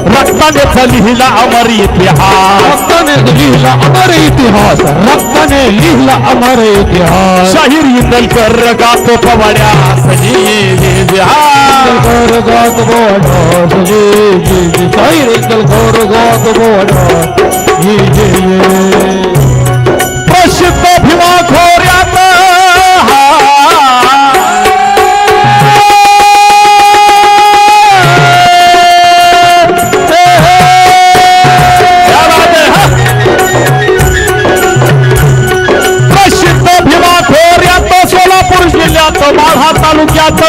रक्ताने लिहिला अमर इतिहास रक्ताने लिहिला अमर इतिहास रक्ताने लिहिला अमर इतिहास शाहीर इंदलकर गातो पवाड्या इंदलकर गात बोडा जी जी जी शाहीर इंदलकर गात बोडा जी जी प्रसिद्ध भीमा खोऱ्यात माढा तालुक्यात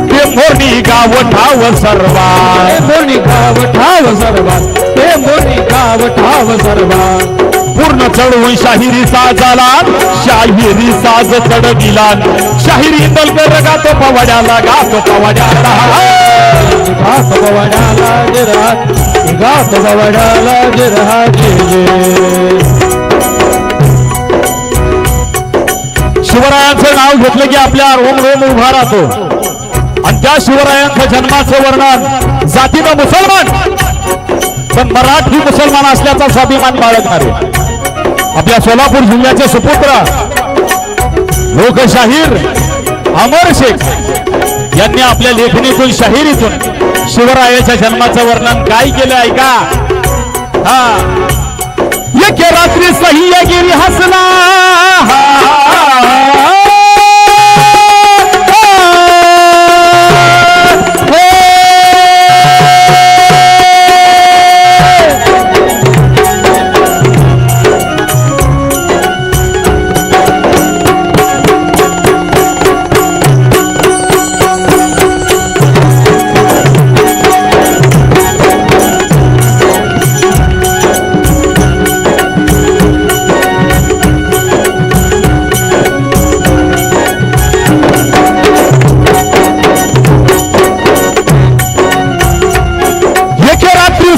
टेंभोर्णी गाव ठाव सर्वात टेंभोर्णी गाव ठाव सर्वात टेंभोर्णी गाव ठाव सर्वात पूर्ण चढवून शाहिरीचा झाला शाहिरी साज चढविला शाहिरी इंदलकर गातो पवाड्याला गातो पवाड्याला गात पवाड्याला गिरहात गात पवाड्याला गिरहात शिवरायांचं नाव घेतलं की आपल्या रोम रोम उभा राहतो आणि त्या शिवरायांचं जन्माचं वर्णन जातीनं मुसलमान पण मराठी मुसलमान असल्याचा स्वाभिमान बाळगणारे आपल्या सोलापूर जिल्ह्याचे सुपुत्र लोकशाहीर अमर शेख यांनी आपल्या लेखणीतून शाहिरीतून शिवरायाच्या जन्माचं वर्णन काय केलं ऐका हा एके रात्री सह्यागिरी हसला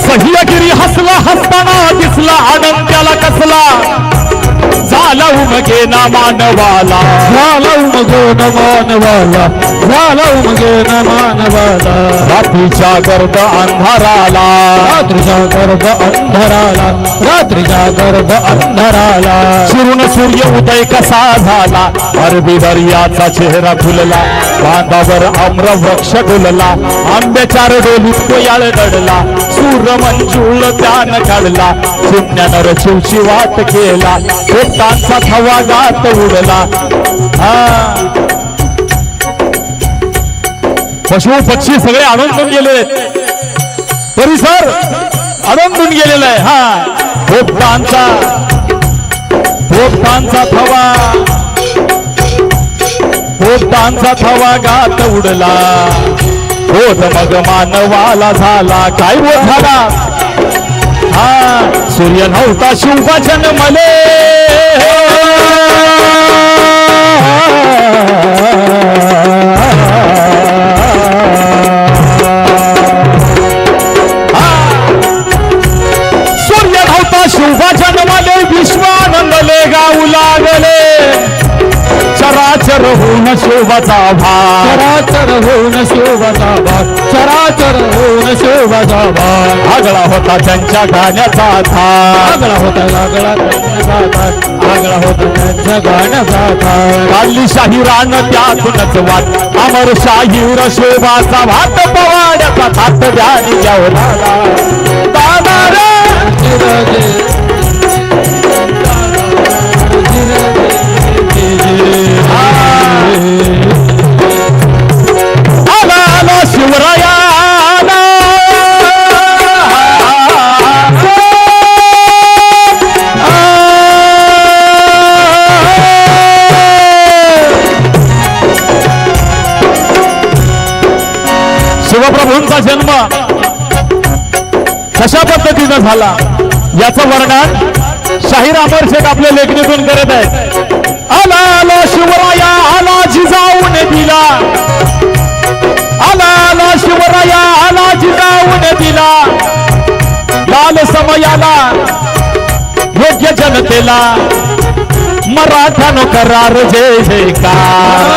सह्यागिरी हसला हसताना दिसला आनंद त्याला कसला झाला उमगे ना मानवाला झाला उमगे न मानवाला झाला उमगे न मानवाला रात्रीच्या गर्द अंधाराला रात्रीच्या गर्भ अंधाराला रात्रीच्या गर्भ अंधाराला शिरून सूर्य उदय कसा झाला अरबी दर्याचा चेहरा खुलला बांधावर आम्र वृक्ष डुलला आंब्याच्या डोलीत कोयाळ दडला सूर मंजूळ त्यान काढला चिमण्यानं चिवची वाट केला पोटांचा थवा गात उडला पशु पक्षी सगळे आनंदून गेले परिसर आनंदून गेलेला आहे हा पोटांचा थवा गात उडला बोध मग मानवाला झाला काय बोध झाला हा सूर्य नव्हता शिवपाचन मले सूर्य नव्हता शिवपाचन मले विश्वानंदले गाऊ लागले चराचर होऊन शोभाचा भाग चराचर होऊन शोभाचा भाग चराचर होऊन शोभाचा भाग आगळा होता त्यांच्या गाण्याचा थाट आगळा होता त्यांच्या गाण्याचा थाट काढली शाहिरान त्यातूनच वाट अमर शाहीर शोभाचा भात पवाड्याचा थाट द्यानी जेवणाला दादा रे आला शिवराया शिवप्रभूंचा जन्म कशा पद्धतीनं झाला याचं वर्णन शाहीर अमर शेख आपल्या लेखणीतून करत आहेत आला आला शिवराया आला जिजाऊन दिला आला आला शिवराया आला जिजाऊन दिला लाल समयाला योग्य जनतेला मराठ्यानो करार जय जयकार.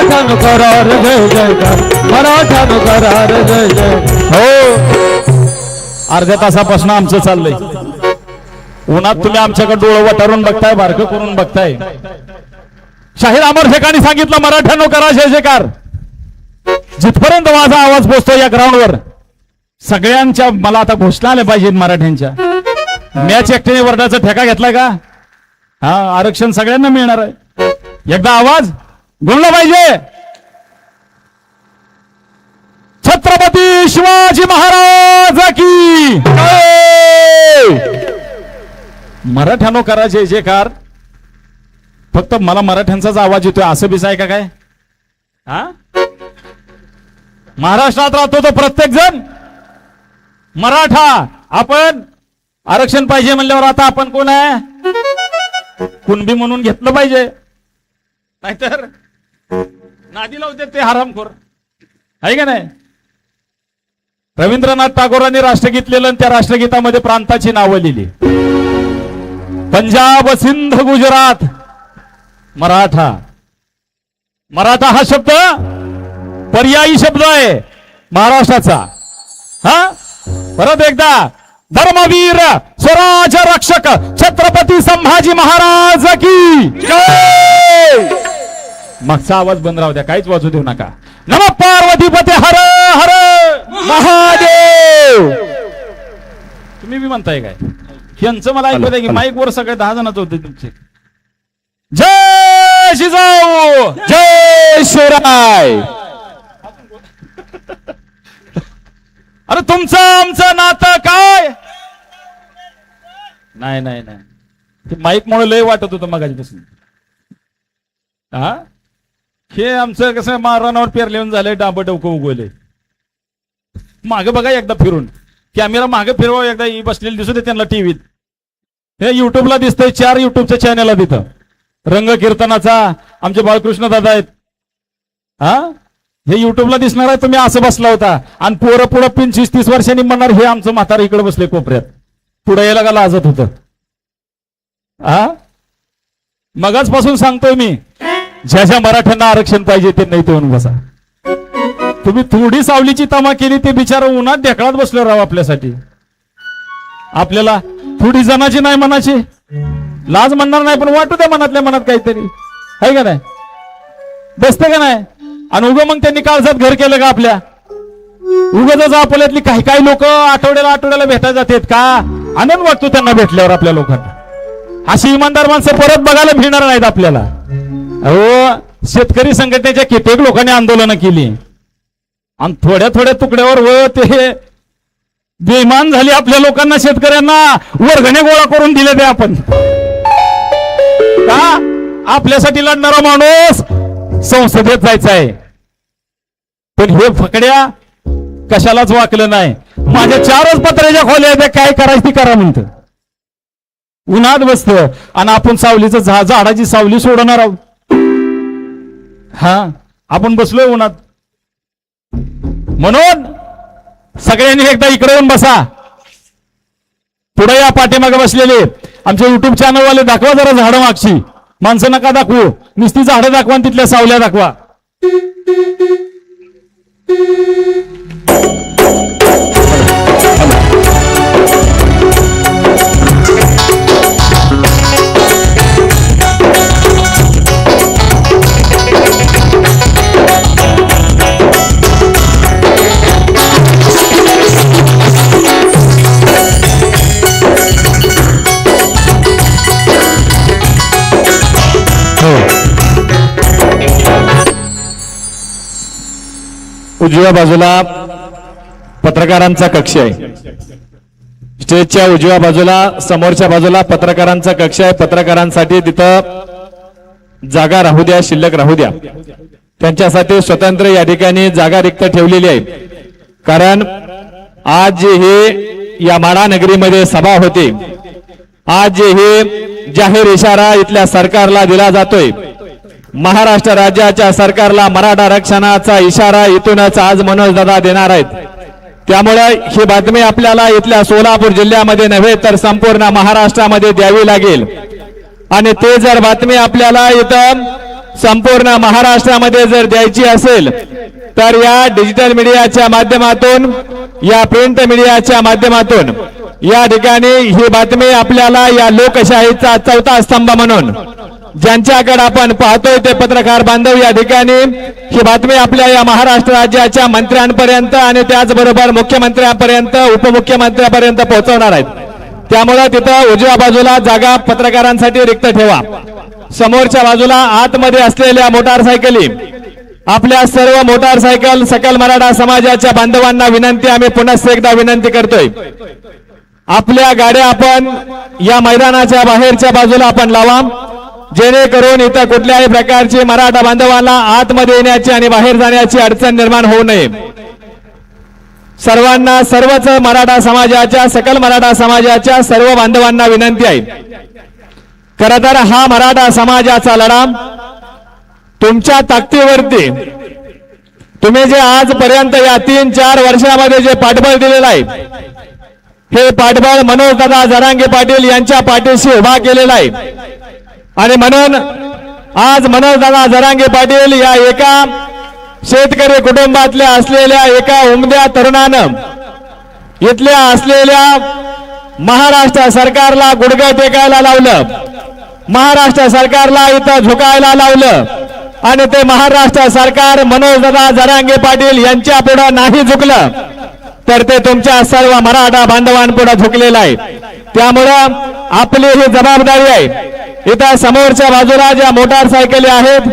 मराठ्यानो करार जय जयकार. मराठ्यानो करार जय जय. हो अर्ध्या तासापासून आमचं चाललंय. उन्हात तुम्ही आमच्याकडे डोळं वटारून बघताय, बारकं करून बघताय. शाहीर अमर शेखांनी सांगितलं मराठ्यानो करा जय जयकार. जिथपर्यंत माझा आवाज पोहोचतो या ग्राउंडवर सगळ्यांच्या मला आता घोषणा आल्या पाहिजेत मराठ्यांच्या. मॅच एकट्याने वर्धाचा ठेका घेतलाय का? हा आरक्षण सगळ्यांना मिळणार आहे. एकदा आवाज बोलला पाहिजे. छत्रपती शिवाजी महाराज की मराठ्यानो करा जय जयकार. फक्त मला मराठ्यांचाच आवाज येतोय असं बीस आहे का काय? हा महाराष्ट्रात राहतो तो प्रत्येक जण मराठा. आपण आरक्षण पाहिजे म्हणल्यावर आता आपण कोण आहे? कुणबी म्हणून घेतलं पाहिजे, नाहीतर नादी लावते ते हरामखोर आहे का नाही? रवींद्रनाथ टागोरांनी राष्ट्रगीत लिहिलं आणि त्या राष्ट्रगीतामध्ये प्रांताची नावं लिहिली. पंजाब, सिंध, गुजरात, मराठा. मराठा हा शब्द पर्यायी शब्द आहे महाराष्ट्राचा. हा परत एकदा धर्मवीर स्वराज्य रक्षक छत्रपती संभाजी महाराज की जय. मागचा आवाज बंद राहू द्या, काहीच वाजू देऊ नका. नमः पार्वतीपते हर हर महादेव. तुम्ही बी म्हणताय काय? यांचं मला ऐकू द्या की माईक वर सगळे 10 जणच होते तुमचे. जय जिजाऊ, जय शिवराय. अरे तुमचं आमचं नातं काय? नाही नाही नाही, ते माईक मुळे लय वाटत होतं मगाचपासून. हा हे आमचं कसं मारानावर पेरलेऊन झालंय, डांब डोकं उगवले. मागे बघा एकदा फिरून, कॅमेरा मागे फिरवा एकदा. बसलेली दिसू दे त्यांना टीव्हीत. हे युट्यूबला दिसतंय, 4 युट्यूबच्या चॅनल आहे तिथं. रंग कीर्तनाचा आमचे बाळकृष्ण दादा आहेत. हा हे युट्यूबला दिसणार आहे. तुम्ही असं बसला होता आणि पोरं पुढं 25-30 वर्षांनी म्हणणार हे आमचं म्हातारा इकडे बसले कोपऱ्यात. पुढे यायला का लाजत होतं. हा मगाच पासून सांगतोय मी, ज्या ज्या मराठ्यांना आरक्षण पाहिजे ते नाही येऊन बसा. तुम्ही थोडी सावलीची तमा केली, ते बिचारा उन्हात ढेकळात बसलो राव आपल्यासाठी. आपल्याला थोडी जणाची नाही मनाची लाज म्हणणार नाही, पण वाटू द्या मनातल्या मनात काहीतरी आहे का नाही? बसते का नाही? आणि उगं मग त्यांनी काळजात घर केलं का आपल्या? उगाच आपल्यातली काही काही लोक आठवड्याला भेटायला जातात का? आनंद वाटतो त्यांना भेटल्यावर आपल्या लोकांना. अशी इमानदार माणसं परत बघायला मिळणार नाहीत आपल्याला. अहो शेतकरी संघटनेच्या कित्येक लोकांनी आंदोलनं केली आणि थोड्या थोड्या तुकड्यावर व ते बेईमान झाली आपल्या लोकांना. शेतकऱ्यांना वर्गणे गोळा करून दिले ते आपण का? आपल्यासाठी लढणारा माणूस संसदेत जायचा आहे, पण हे फकड्या कशालाच वाकलं नाही. माझ्या 4च पत्र्याच्या खोल्या आहेत, काय करायची करा म्हणत. उन्हात बसत आणि आपण सावलीचं झाडाची सावली सोडणार आहोत. हा आपण बसलोय उन्हात. म्हणून सगळ्यांनी एकदा इकडे येऊन बसा. पुढे या पाठीमागे बसलेले आमचे युट्यूब चॅनलवाले दाखवा जरा झाडं मागची. माणसं नका दाखवू, नुसती झाडं दाखवा आणि तिथल्या सावल्या दाखवा. उजव्या बाजूला पत्रकारांचा कक्ष आहे. स्टेजच्या उजव्या बाजूला समोरच्या बाजूला पत्रकारांचा कक्ष आहे. पत्रकारांसाठी तिथं जागा राहू द्या, शिल्लक राहू द्या. त्यांच्यासाठी स्वतंत्र या ठिकाणी जागा रिक्त ठेवलेली आहे. कारण आज हे या माढा नगरीमध्ये सभा होते. आज हे जाहीर इशारा इथल्या सरकारला दिला जातोय. महाराष्ट्र राज्याच्या सरकारला मराठा आरक्षणाचा इशारा इथूनच आज मनोज दादा देणार आहेत. त्यामुळे ही बातमी आपल्याला इथल्या सोलापूर जिल्ह्यामध्ये नव्हे तर संपूर्ण महाराष्ट्रामध्ये द्यावी लागेल. आणि ते जर बातमी आपल्याला इथं संपूर्ण महाराष्ट्रामध्ये जर द्यायची असेल तर या डिजिटल मीडियाच्या माध्यमातून, या प्रिंट मीडियाच्या माध्यमातून या ठिकाणी ही बातमी आपल्याला या लोकशाहीचा चौथा स्तंभ म्हणून ज्यांच्याकडे आपण पाहतोय ते पत्रकार बांधव या ठिकाणी ही बातमी आपल्या या महाराष्ट्र राज्याच्या मंत्र्यांपर्यंत आणि त्याचबरोबर मुख्यमंत्र्यांपर्यंत, उपमुख्यमंत्र्यांपर्यंत पोहोचवणार आहेत. त्यामुळे तिथं उजव्या बाजूला जागा पत्रकारांसाठी रिक्त ठेवा. समोरच्या बाजूला आतमध्ये असलेल्या मोटारसायकली, आपल्या सर्व मोटारसायकल सकल मराठा समाजाच्या बांधवांना विनंती, आम्ही पुन्हा एकदा विनंती करतोय, आपल्या गाड्या आपण या मैदानाच्या बाहेरच्या बाजूला आपण लावा, जेणेकरून इथं कुठल्याही प्रकारची मराठा बांधवांना आतमध्ये येण्याची आणि बाहेर जाण्याची अडचण निर्माण होऊ नये. सर्वांना, सर्वच मराठा समाजाच्या, सकल मराठा समाजाच्या सर्व बांधवांना विनंती आहे. खरं तर हा मराठा समाजाचा लढा तुमच्या ताकदीवरती, तुम्ही जे आजपर्यंत या 3-4 वर्षामध्ये जे पाठबळ दिलेलं आहे, हे पाठबळ मनोजदादा जरांगे पाटील यांच्या पाठीशी उभा केलेला आहे. आणि म्हणून आज मनोजदादा जरांगे पाटील या एका शेतकरी कुटुंबातल्या असलेल्या एका उमद्या तरुणानं इथल्या असलेल्या महाराष्ट्र सरकारला गुडघे टेकायला लावलं, महाराष्ट्र सरकारला इथं झुकायला लावलं आणि ते महाराष्ट्र सरकार मनोजदादा जरांगे पाटील यांच्या पुढे नाही झुकलं तर ते तुमच्या सर्व मराठा बांधवांपुढे झुकलेलं आहे. त्यामुळं आपली ही जबाबदारी आहे. इथं समोरच्या बाजूला ज्या मोटारसायकली आहेत,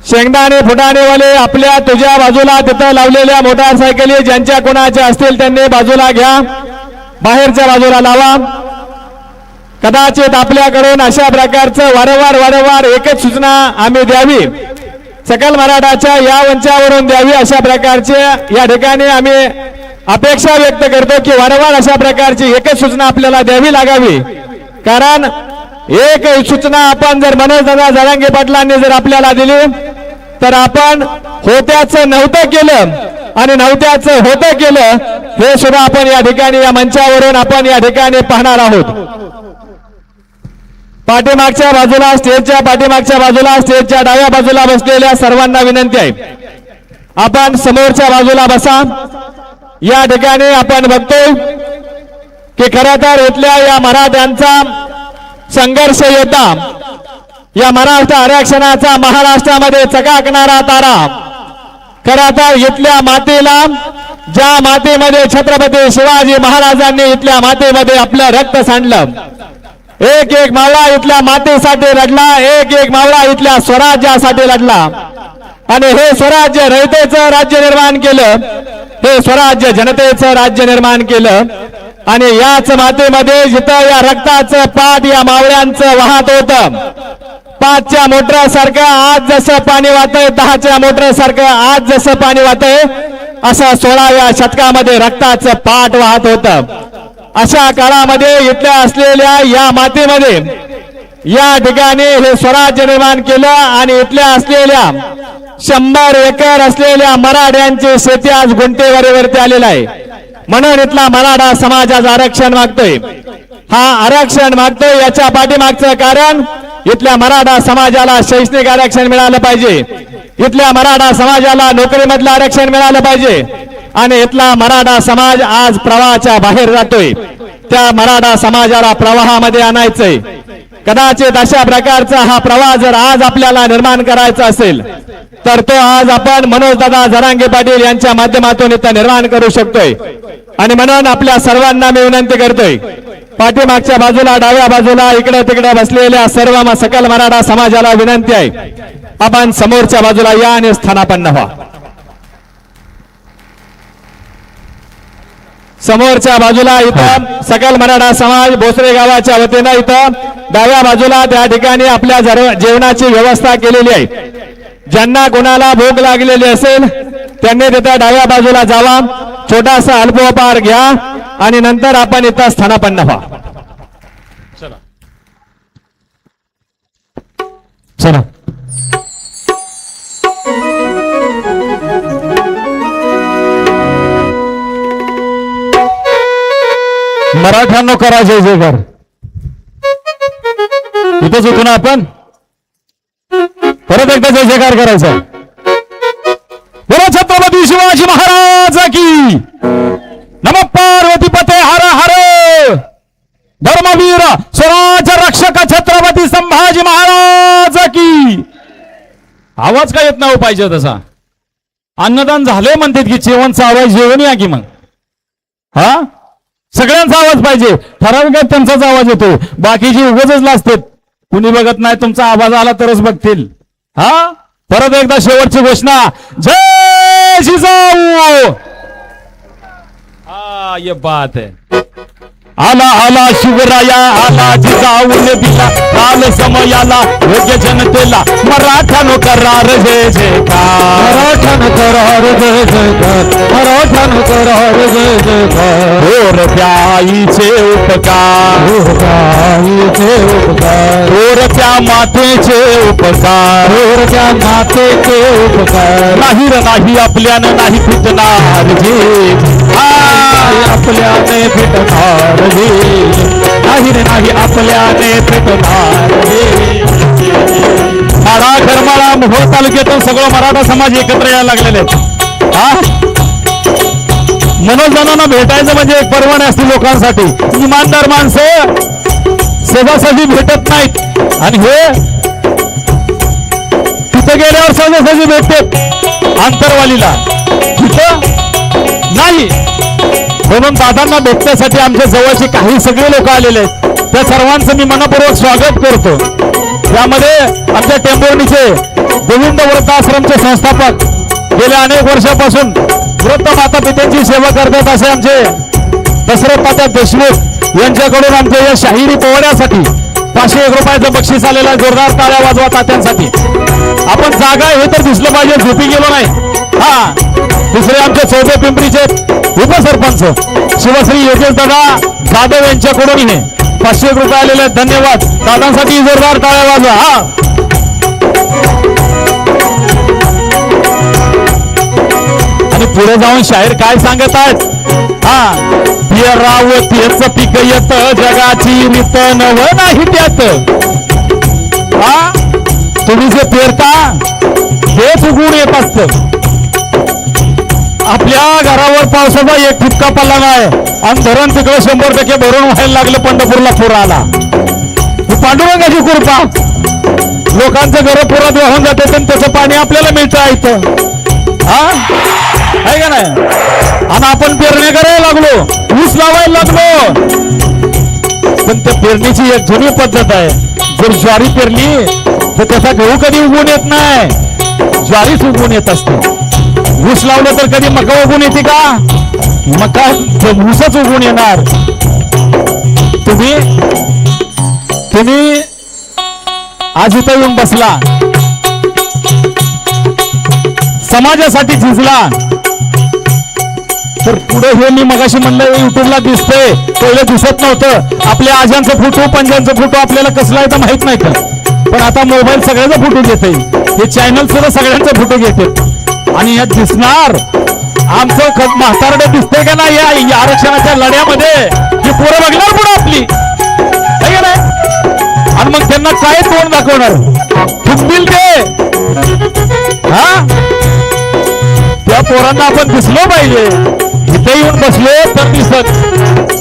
शेंगदाणे फुटाणेवाले आपल्या तुझ्या बाजूला तिथं लावलेल्या मोटारसायकली ज्यांच्या कोणाच्या असतील त्यांनी बाजूला घ्या, बाहेरच्या बाजूला लावा. कदाचित आपल्याकडून अशा प्रकारचं वारंवार एकच सूचना आम्ही द्यावी, सकल मराठाच्या या मंचावरून द्यावी, अशा प्रकारचे या ठिकाणी आम्ही अपेक्षा व्यक्त करतो की वारंवार अशा प्रकारची एकच सूचना आपल्याला द्यावी लागावी. कारण एक सूचना आपण जर मनोजदादा जरांगे पाटलांनी जर आपल्याला दिली तर आपण होत्याचं नव्हतं केलं आणि नव्हत्याचं होतं केलं हे सुद्धा आपण या ठिकाणी या मंचावरून आपण या ठिकाणी पाहणार आहोत. पाठीमागच्या बाजूला, स्टेजच्या पाठीमागच्या बाजूला, स्टेजच्या डाव्या बाजूला बसलेल्या सर्वांना विनंती आहे, आपण समोरच्या बाजूला बसा. या ठिकाणी आपण बघतोय की खरं तर इथल्या या मराठ्यांचा संघर्ष योद्धा, या मराठा आरक्षणाचा महाराष्ट्रामध्ये चकाकणारा तारा, खरं तर इथल्या मातीला, ज्या मातीमध्ये छत्रपती शिवाजी महाराजांनी इथल्या मातीमध्ये आपलं रक्त सांडलं, एक एक मावळा इथल्या मातीसाठी लढला, एक एक मावळा इथल्या स्वराज्यासाठी लढला आणि हे स्वराज्य रयतेचं राज्य निर्माण केलं, हे स्वराज्य जनतेचं राज्य निर्माण केलं. आणि याच मातीमध्ये जिथं या रक्ताचं पाठ या मावळ्यांचं वाहत होतं, 5च्या मोटरसारखं आज जसं पाणी वाहतंय, 10च्या मोटरसारखं आज जसं पाणी वाहतंय, असं 16व्या शतकामध्ये रक्ताचं पाठ वाहत होतं. अशा काळामध्ये इथल्या असलेल्या या मातीमध्ये या ठिकाणी हे स्वराज्य निर्माण केलं आणि इथल्या असलेल्या 100 एकर असलेल्या मराठ्यांची शेती आज गुंठेवारीवरती आलेला आहे. म्हणून इथला मराठा समाज आज आरक्षण मागतोय. हा आरक्षण मागतोय याच्या पाठीमागचं कारण इथल्या मराठा समाजाला शैक्षणिक आरक्षण मिळालं पाहिजे, इथल्या मराठा समाजाला नोकरीमधलं आरक्षण मिळालं पाहिजे आणि इथला मराठा समाज आज प्रवाहाच्या बाहेर जातोय. त्या मराठा समाजाला प्रवाहामध्ये आणायचंय. कदाचित अशा प्रकारचा हा प्रवाह जर आज आपल्याला निर्माण करायचा असेल तर तो आज आपण मनोजदादा जरांगे पाटील यांच्या माध्यमातून इथं निर्माण करू शकतोय. आणि म्हणून आपल्या सर्वांना मी विनंती करतोय, पाठीमागच्या बाजूला, डाव्या बाजूला, इकडे तिकडे बसलेल्या सर्व सकल मराठा समाजाला विनंती आहे, आपण समोरच्या बाजूला या आणि स्थानापन्न व्हा. समोरच्या बाजूला इथं सकल मराठा समाज भोसरे गावाच्या वतीनं इथं डाव्या बाजूला त्या ठिकाणी आपल्या जेवणाची व्यवस्था केलेली आहे. ज्यांना कोणाला भूक लागलेली असेल त्यांनी तिथं डाव्या बाजूला जावा, छोटासा अल्पोपहार घ्या आणि नंतर आपण इथं स्थानापन्न व्हा. चला मराठ्यांनो करा जय जयकार. इथंच होतो ना आपण. परत एकदा जय जयकार करायचा. बोला छत्रपती शिवाजी महाराज की. नमः पार्वतीपते हर हर. धर्मवीर स्वराज्य रक्षक छत्रपती संभाजी महाराज की. आवाज काय येत नाही पाहिजे तसा. अन्नदान झालंय म्हणतात की जेवणचा आवाज जेवण या की मग. हा सगळ्यांचा आवाज पाहिजे. ठराविक त्यांचाच आवाज येतो. बाकीची उगाचच लाजतात. कुणी बघत नाही. तुमचा आवाज आला तरच बघतील. हा परत एकदा शेवटची घोषणा. जय जिजाऊ. हा ये बात है. आला आला शिवराया आला जिजाऊन दिला काल समयाला योग्य जनतेला मराठ्यानो करार जय जयकार. मराठ्यानं करार जय जयकार. मराठ्यानं करार जय जयकार. थोर त्याईचे उपकार. थोरत्याईचे उपकार. थोर त्या मातेचे उपकार. थोरत्या मातेचे उपकार. नाही रे नाही आपल्यानं नाही फिटणार जी. आपल्याने फिटणार जी. नाही रे नाही आपल्याने फिटणार जी. माळा करमाळा मोहोळ तालुक्यातून सगळं मराठा समाज एकत्र यायला लागलेले आहेत. हा मनोजनांना भेटायचं म्हणजे एक पर्वणी असते लोकांसाठी. इमानदार माणसं सहजासहजी भेटत नाहीत. आणि हे तिथं गेल्यावर सहजासहजी भेटते आंतरवालीला. तिथं नाही. म्हणून दादांना भेटण्यासाठी आमच्या जवळचे काही सगळे लोक आलेले आहेत. त्या सर्वांचं मी मनपूर्वक स्वागत करतो. यामध्ये आमच्या टेंभुर्णीचे गोविंद वृद्धाश्रमचे संस्थापक गेल्या अनेक वर्षापासून वृद्ध माता पित्यांची सेवा करतात असे आमचे दशरथ तात्या देशमुख यांच्याकडून आमच्या या शाहिरी पोवाड्यासाठी 501 रुपयाचं बक्षीस आलेलं आहे. जोरदार टाळ्या वाजवा तात्यांसाठी. आपण जागा हे तर दिसलं पाहिजे. झोपी गेलो नाही. हा दुसरे आमचे चौथे पिंपरीचे उपसरपंच शिवश्री योगेश दादा जाधव यांच्याकडून हे 501 रुपये आलेले आहेत. धन्यवाद. दादांसाठी जोरदार टाळ्या वाजवा. हा आणि पुढे जाऊन शाहीर काय सांगत आहेत. हा पेरावतेच पीक येत जगाची रीत नव नाही त्यात. हा तुम्ही जे पेरता हेच उगवून येत असत. आपल्या घरावर पावसाचा एक ठिपका पडला नाही आणि धरण तिकडे 100% भरून व्हायला लागलं. पंढरपूरला पूर आला. पांडुरंगाची कृपा. लोकांचं घर पुरात वाहून जाते आणि त्याचं पाणी आपल्याला मिळतं इथं. हा आहे का नाही. आणि आपण पेरणी करायला लागलो. ऊस लावायला लागलो. पण त्या पेरणीची एक जुनी पद्धत आहे. जर ज्वारी पेरली तर त्याचा गहू कधी उगवून येत नाही. ज्वारीच उगवून येत असते. ऊस लावलं तर कधी मका उगवून येते का. मका ऊसच उगवून येणार. तुम्ही आज इथं येऊन बसला. समाजासाठी झिजला. तर पुढे हे मी मगाशी म्हणलं युट्यूबला दिसतंय. पहिलं दिसत नव्हतं. आपल्या आजांचा फोटो पंजांचा फोटो आपल्याला कसला आहे तर माहित नाही का. पण आता मोबाईल सगळ्याचा फोटो घेते. हे चॅनल सुद्धा सगळ्यांचा फोटो घेते. आणि यात दिसणार आमचं म्हातारडं दिसतंय का नाही या आरक्षणाच्या लढ्यामध्ये. ही पोरं बघणार पुढे आपली आहे का नाही. आणि मग त्यांना काय तोंड दाखवणार. थुकतील ते. हा त्या पोरांना आपण दिसलो पाहिजे. इथे येऊन बसलो तर दिसत.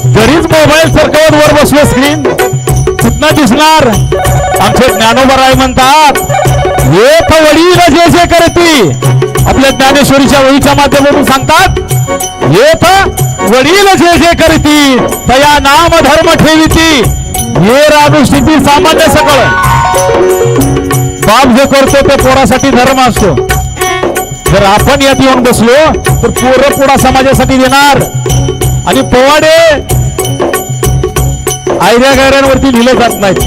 घरीच मोबाईल सरकवत वर बसलो स्क्रीन कुठनं दिसणार. आमचे ज्ञानोबराय म्हणतात एक वडील जे जे करती. आपल्या ज्ञानेश्वरीच्या वळीच्या माध्यमातून सांगतात एक वडील जे जे करती तया नाम धर्म ठेवीती. हे राजूस्थिती सामान्य सकळ. बाप जो करतो ते पोरासाठी धर्म असतो. जर आपण यात येऊन बसलो तर पोरं पुढा समाजासाठी देणार. आणि पोवाडे आयऱ्या गायऱ्यांवरती लिहिलं जात नाहीत.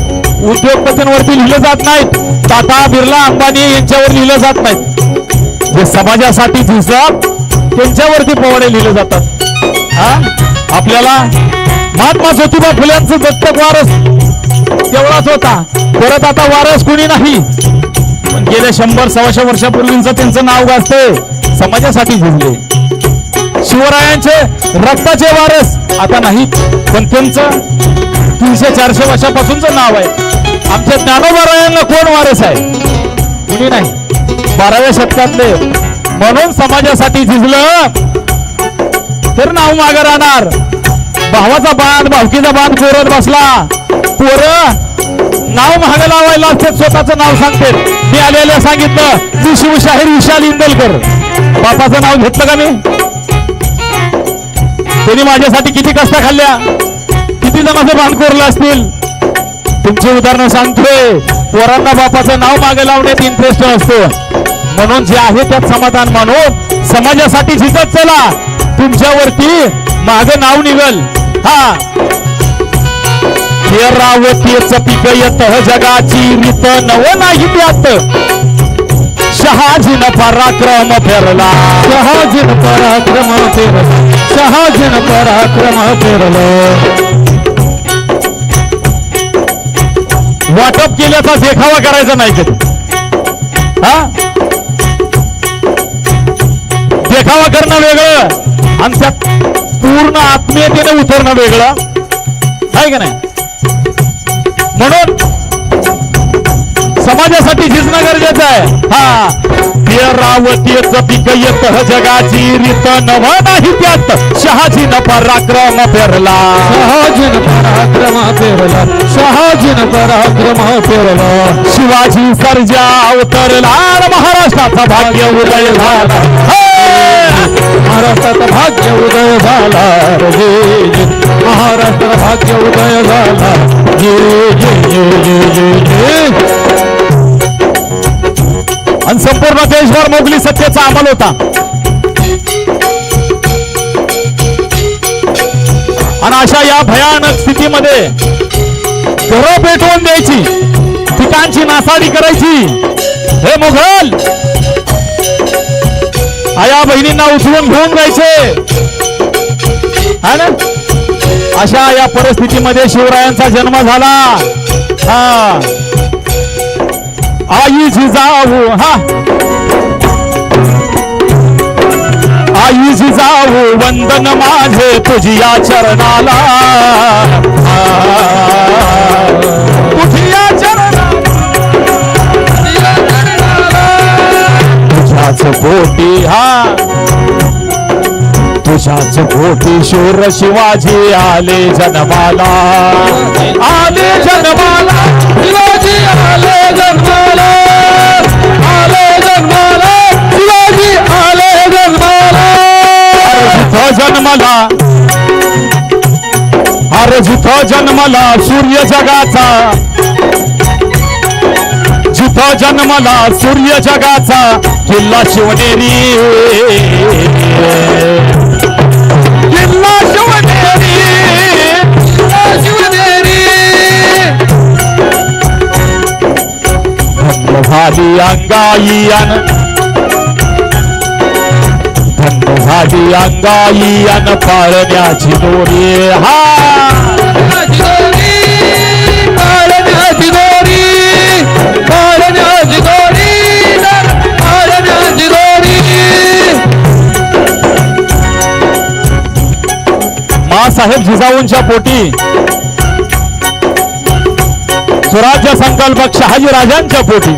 उद्योगपतींवरती लिहिलं जात नाहीत. टाटा बिर्ला अंबानी यांच्यावर लिहिलं जात नाहीत. जे समाजासाठी झिजतात त्यांच्यावरती पोवाडे लिहिले जातात. हा आपल्याला महात्मा ज्योतिबा फुल्यांचं दत्तक वारस तेवढाच होता. परत आता वारस कुणी नाही. पण गेल्या 100-125 वर्षापूर्वींच त्यांचं नाव गाजते. समाजासाठी झिजले. शिवरायांचे रक्ताचे वारस आता नाहीत. पण त्यांचं 300-400 वर्षापासूनच नाव आहे. आमच्या ज्ञानोबारायांना कोण वारस आहे? कुणी नाही. 12व्या शतकातले म्हणून समाजासाठी झिजलं तर नाव मागे राहणार. भावाचा बांध भावकीचा बांध कोरत बसला. पोरं नाव महाग लावायला असते, स्वतःचं नाव सांगते. मी आलेलं सांगितलं मी शिवशाहीर विशाल इंदलकर. बापाचं नाव घेतलं का मी? त्यांनी माझ्यासाठी किती कष्ट खाल्ल्या, किती जणांचं बांध कोरलं असतील. तुमची उदाहरणं सांगतोय. पोरांना बापाचं नाव मागे लावण्यात इंटरेस्ट असतो. म्हणून जे आहे त्यात समाधान मानून समाजासाठी झिजत चला. तुमच्यावरती मागं नाव निघल. हा रावतीच पीक येत जगाची रीत नव नाही त्यात. शहाजीन पराक्रम फेरला, शहाजीन पराक्रम फेरला, शहाजीन पराक्रम फेरला. वाटप केल्याचा देखावा करायचा नाही कधी. हा देखावा करणं वेगळं आणि त्यात पूर्ण आत्मीयतेने उतरणं वेगळं आहे का नाही. म्हणून समाजासाठी झिजणं गरजेचं आहे. हा रावतीच पीक येत जगाची रीत नव नाही त्यात. शहाजीन पराक्रम फेरला, शहाजीन पराक्रम फेरला, शहाजीन पराक्रम फेरला. शिवाजी सर्जा अवतरला, महाराष्ट्राचा भाग्य उदय झाला. महाराष्ट्रात भाग्य उदय झाला रे, महाराष्ट्रात भाग्य उदय झाला. आणि संपूर्ण देशभर मोगली सत्तेचा अंमल होता. आणि अशा या भयानक स्थितीमध्ये घरं पेटवून द्यायची, पिकांची नासाडी करायची. हे मुघल आया बहिणींना उचलून घेऊन जायचे. हा ना. अशा या परिस्थितीमध्ये शिवरायांचा जन्म झाला. हा आई जिजाऊ, हा आई जिजाऊ वंदन माझे तुझिया चरणाला, तुझिया चरणाला, तुझ्याच पोटी, हा तुझ्याच पोटी शूर शिवाजी आले जन्माला, आले जन्माला, शिवाजी आले जन्माला, आले जन्माला, शिवाजी आले जन्माला. जिथं जन्मला, अरे जिथं जन्मला सूर्य जगाचा, जिथं जन्मला सूर्य जगाचा किल्ला शिवनेरी, किल्ला शिवनेरी, शिवनेरी. धन्य झाली अंगाई अन, धन्य झाली अंगाई अन पाळण्याची दोरी. हा पाळण्याची दोरी, पाळण्याची दोरी, पाळण्याची दोरी. माँसाहेब जिजाऊंच्या पोटी स्वराज्य संकल्पक शहाजी राजांच्या पोटी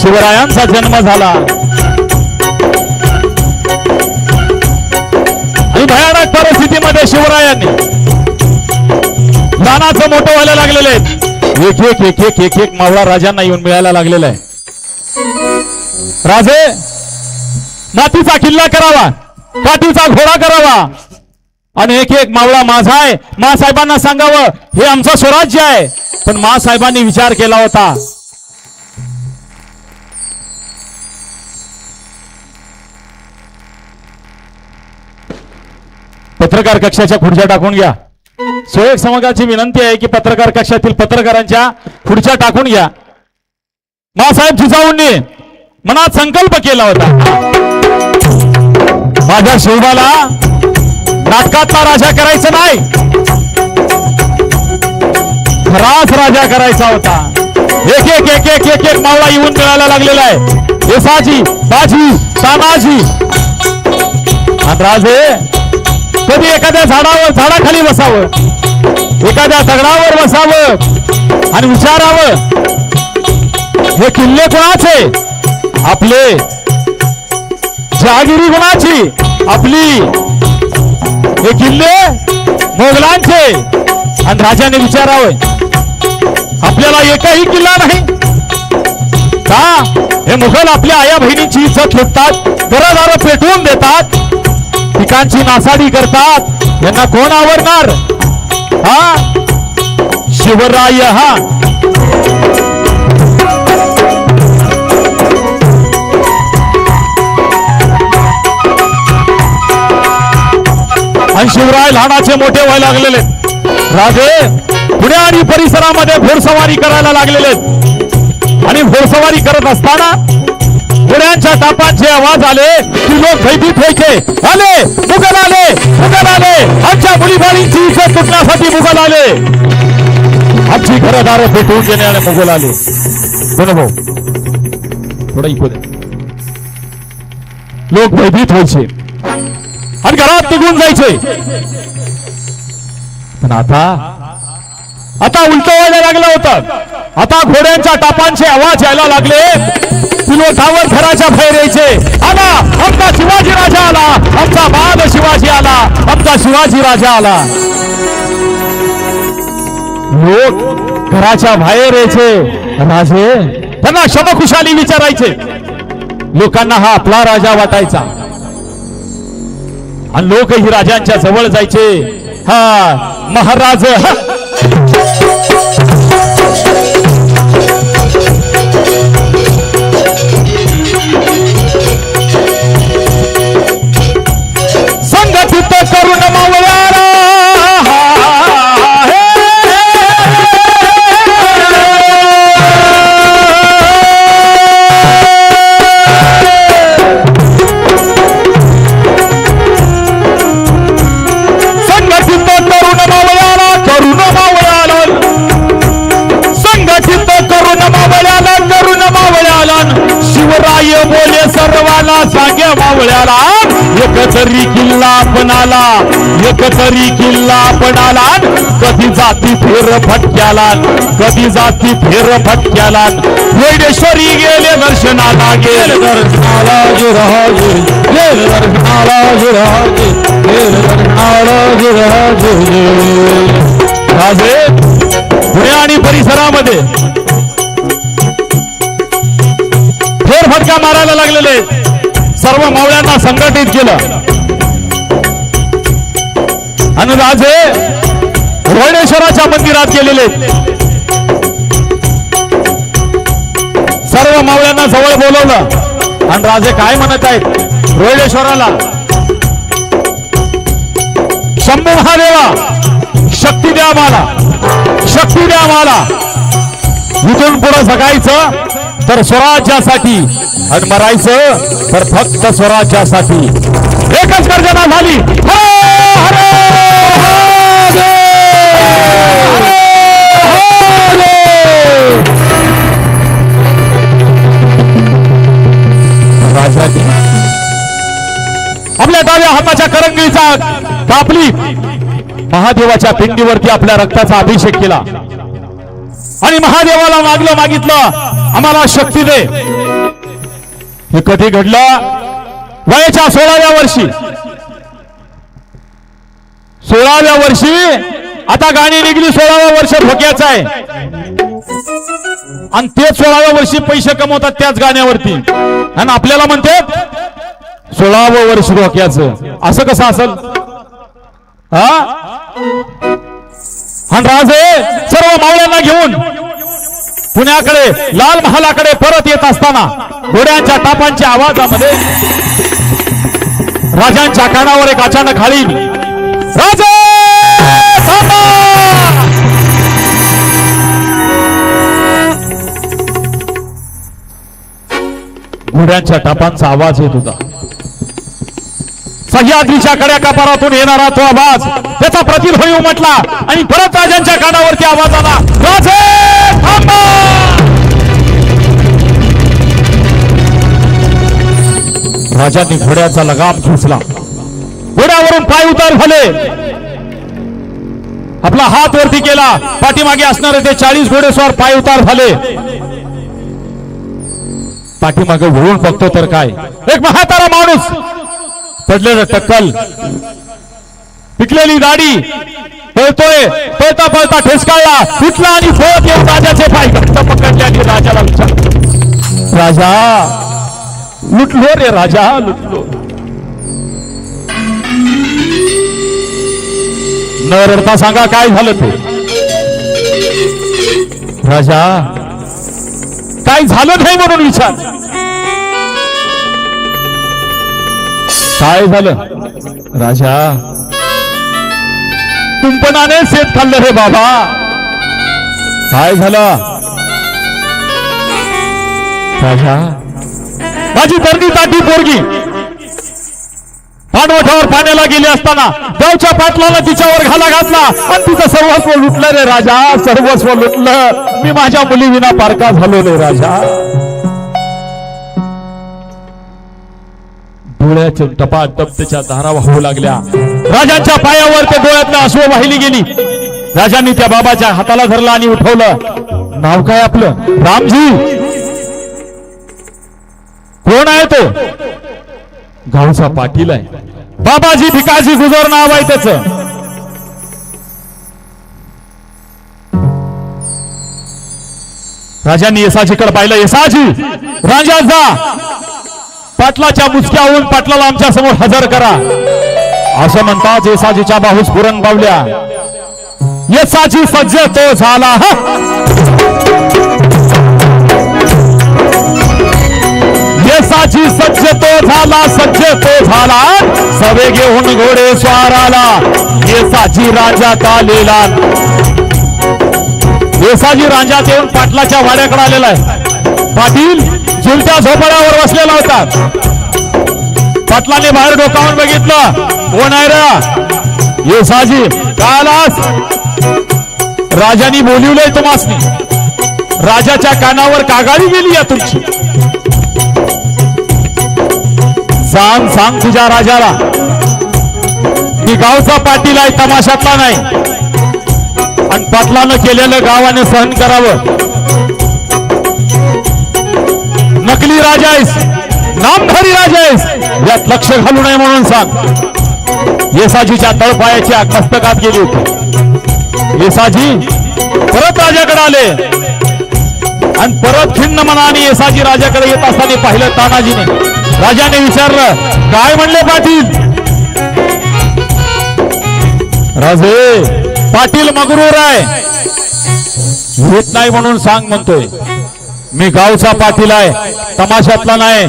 शिवरायांचा जन्म झाला. आणि भयानक परिस्थितीमध्ये शिवरायांनी दानाचं मोठं व्हायला लागलेले आहेत. एक एक एक एक एक एक मावळा राजांना येऊन मिळायला लागलेला आहे. राजे मातीचा किल्ला करावा, काठीचा घोडा करावा आणि एक एक मावळा माझा आहे. माँसाहेबांना सांगावं हे आमचं स्वराज्य आहे. पण माँसाहेबांनी विचार केला होता, पत्रकार कक्षाच्या खुर्च्या टाकून घ्या. सोयक समाजाची विनंती आहे की पत्रकार कक्षातील पत्रकारांच्या खुर्च्या टाकून घ्या. माँसाहेब जिजाऊंनी मनात संकल्प केला होता, माझ्या शिवबाला नाटकातला राजा करायचं नाही, खराच राजा करायचा होता. एक एक एक एक एक एक मावळा येऊन मिळायला लागलेला आहे. येसाजी, बाजी, तानाजी. आणि राजे कधी एखाद्या झाडाखाली बसावं, एखाद्या दगडावर बसावं, आणि विचारावं हे किल्ले कोणाचे? आपले. जहागिरी कोणाची? आपली. हे किल्ले मोगलांचे. आणि राजाने विचारावं आपल्याला एकही किल्ला नाही का? हे मुघल आपल्या आया बहिणींची इज्जत लुटतात, घरदार पेटवून देतात, पिकांची नासाडी करतात. यांना कोण आवडणार? हा शिवराय हा आणि शिवराय लहानाचे मोठे व्हायला लागलेले. राजे पुणे आणि परिसरामध्ये घोडसवारी करायला लागलेले आणि घोडसवारी करत असताना घोड्यांच्या टापांचे आवाज आले की लोक भयभीत व्हायचे. आले मुघल आले, मुघल आले, आमच्या मुलीबाळींची इज्जत लुटण्यासाठी मुघल आले, आमची घरदार पेटवून देण्याने मुघल आले. भाऊ थोडा इको द्या. लोक भयभीत व्हायचे आणि घरात निघून जायचे. पण आता उलट व्हायला लागलं होतं. आता घोड्यांच्या टापांचे आवाज यायला लागले. लोकांवर घराच्या बाहेर यायचे. आला आमचा शिवाजी राजा आला, आमचा बाल शिवाजी आला, आमचा शिवाजी राजा आला. लोक घराच्या बाहेर यायचे. राजे त्यांना शमकुशाली विचारायचे. लोकांना हा आपला राजा वाटायचा आणि लोकही राजांच्या जवळ जायचे. हा महाराज संघटित करून मावळ्याला शिवराय बोले सर्वाला सांगे मावळ्याला, एकतरी किल्ला आपणाला, एकतरी किल्ला आपणाला. कधी जाती फेर फटक्याला, कधी जाती फेर फटक्याला. वेडेश्वरी गेले दर्शनाला, गेले दर्शनाला गिराजे, गेले दर्शनाला गिराजे, गेले दर्शनाला गिराजे. राजे पुणे आणि परिसरामध्ये फेरफटका मारायला लागलेले. सर्व मावळ्यांना संघटित केलं आणि राजे रोहिणेश्वराच्या मंदिरात गेलेले. सर्व मावळ्यांना जवळ बोलवलं आणि राजे काय म्हणत आहेत रोहिणेश्वराला? शंभू महादेवा शक्ती द्या मला, शक्ती द्या मला. इथून पुढे जगायचं तर स्वराज्यासाठी आणि मरायचं तर फक्त स्वराज्यासाठी. एकच गर्जना झाली. राजाने आपल्या डाव्या हाताच्या करंगळीचा कापली महादेवाच्या पिंडीवरती आपल्या रक्ताचा अभिषेक केला आणि महादेवाला मागितलं आम्हाला शक्ती दे. हे कधी घडलं? वयाच्या 16व्या वर्षी. 16व्या वर्षी आता गाणी निघली. 16व्या वर्ष धोक्याचं आहे आणि तेच 16व्या वर्षी पैसे कमवतात त्याच गाण्यावरती आणि आपल्याला म्हणतात 16वं वर्ष धोक्याचं. असं कसं असेल? हा आणि राजे सर्व मावळ्यांना घेऊन पुण्याकडे लाल महालाकडे परत येत असताना घोड्यांच्या टापांच्या आवाजामध्ये राजांच्या कानावर एक अचानक आली. राजे घोड्यांच्या टापांचा आवाज येत होता. सह्याद्रीच्या कड्या कपारातून येणारा तो आवाज त्याचा प्रतिध्वनी उमटला आणि परत राजांच्या कानावरती आवाज आला. राजे थांबा. राजांनी घोड्याचा लगाम खेचला. घोड्यावरून पाय उतार झाले. आपला हात वरती केला, पाठीमागे असणारे ते 40 घोडेस्वार पाय उतार झाले. पाठीमागे वळून बघतो तर काय, एक म्हातारा माणूस पडलेलं टक्कल, पिकलेली दाढी, पळतोय, पळता पळता ठेचकाळला, उठला आणि पळत येऊन राजाचे पाय घट्ट पकडले आणि राजाला विचार, राजा लुटलो रे राजा, लुटलो. न रडता सांगा काय झालं ते. राजा काय झालं नाही म्हणून विचार. काय झालं राजा, कुंपणाने शेत खाल्लं रे बाबा. काय झालं राजा, माझी तरणी ताटी पोरगी पाणवठावर पाण्याला गेली असताना गावच्या पाटलाला तिच्यावर घाला घातला आणि तिचं सर्वस्व लुटलं रे राजा, सर्वस्व लुटलं. मी माझ्या मुली विना पारका झालो रे राजा. डोळ्याच्या टपाटप त्याच्या धारा वाहू लागल्या. राजांच्या पायावर त्या डोळ्यातनं अश्रू वाहिली गेली. राजांनी त्या बाबाच्या हाताला धरलं आणि उठवलं. नाव काय आपलं? रामजी. कोण आहे तो? गावचा पाटील आहे. बाबाजी भिकाजी गुजर नाव आहे त्याच. राजांनी येसाजीकडे पाहिलं. येसाजी, राजा जा, पाटलाच्या मुसक्याहून पाटलाला आमच्या समोर हजर करा. असं म्हणताच येसाजीच्या बाहूस पुरण पावल्या. येसाजी सज्ज तो झाला. येसाजी सज्ज तो झाला, सज्ज तो झाला, सवे घेऊन घोडे स्वाराला, येसाजी राजात आलेला. येसाजी रांजात येऊन पाटलाच्या वाड्याकडे आलेला आहे. पाटील झुलत्या झोपड्यावर बसलेला होता. पाटलाने बाहेर डोकावून बघितलं. कोण आहे रे? येसाजी. काय आलास? राजानी बोलिवलंय तुम्हासनी. राजाच्या कानावर कागाळी गेली या तुमची. सांग सांग तुझ्या राजाला, मी गावचा पाटील आहे, तमाशातला नाही. आणि पाटलानं केलेलं गावाने सहन करावं. नकली राजा आहेस, नामधारी राजा आहेस, यात लक्ष घालू नये म्हणून सांग. येसाजीच्या तळपायाची आग मस्तकात गेली होती. येसाजी परत राजाकडे आले आणि परत खिन्न मनाने येसाजी राजाकडे येत असताना पाहिलं तानाजीने. राजाने विचारलं, काय म्हणले पाटील? राजे, पाटील मगरूर आहे, येत नाही म्हणून सांग म्हणतोय. मी गावचा पाटील आहे, तमाशातला नाही.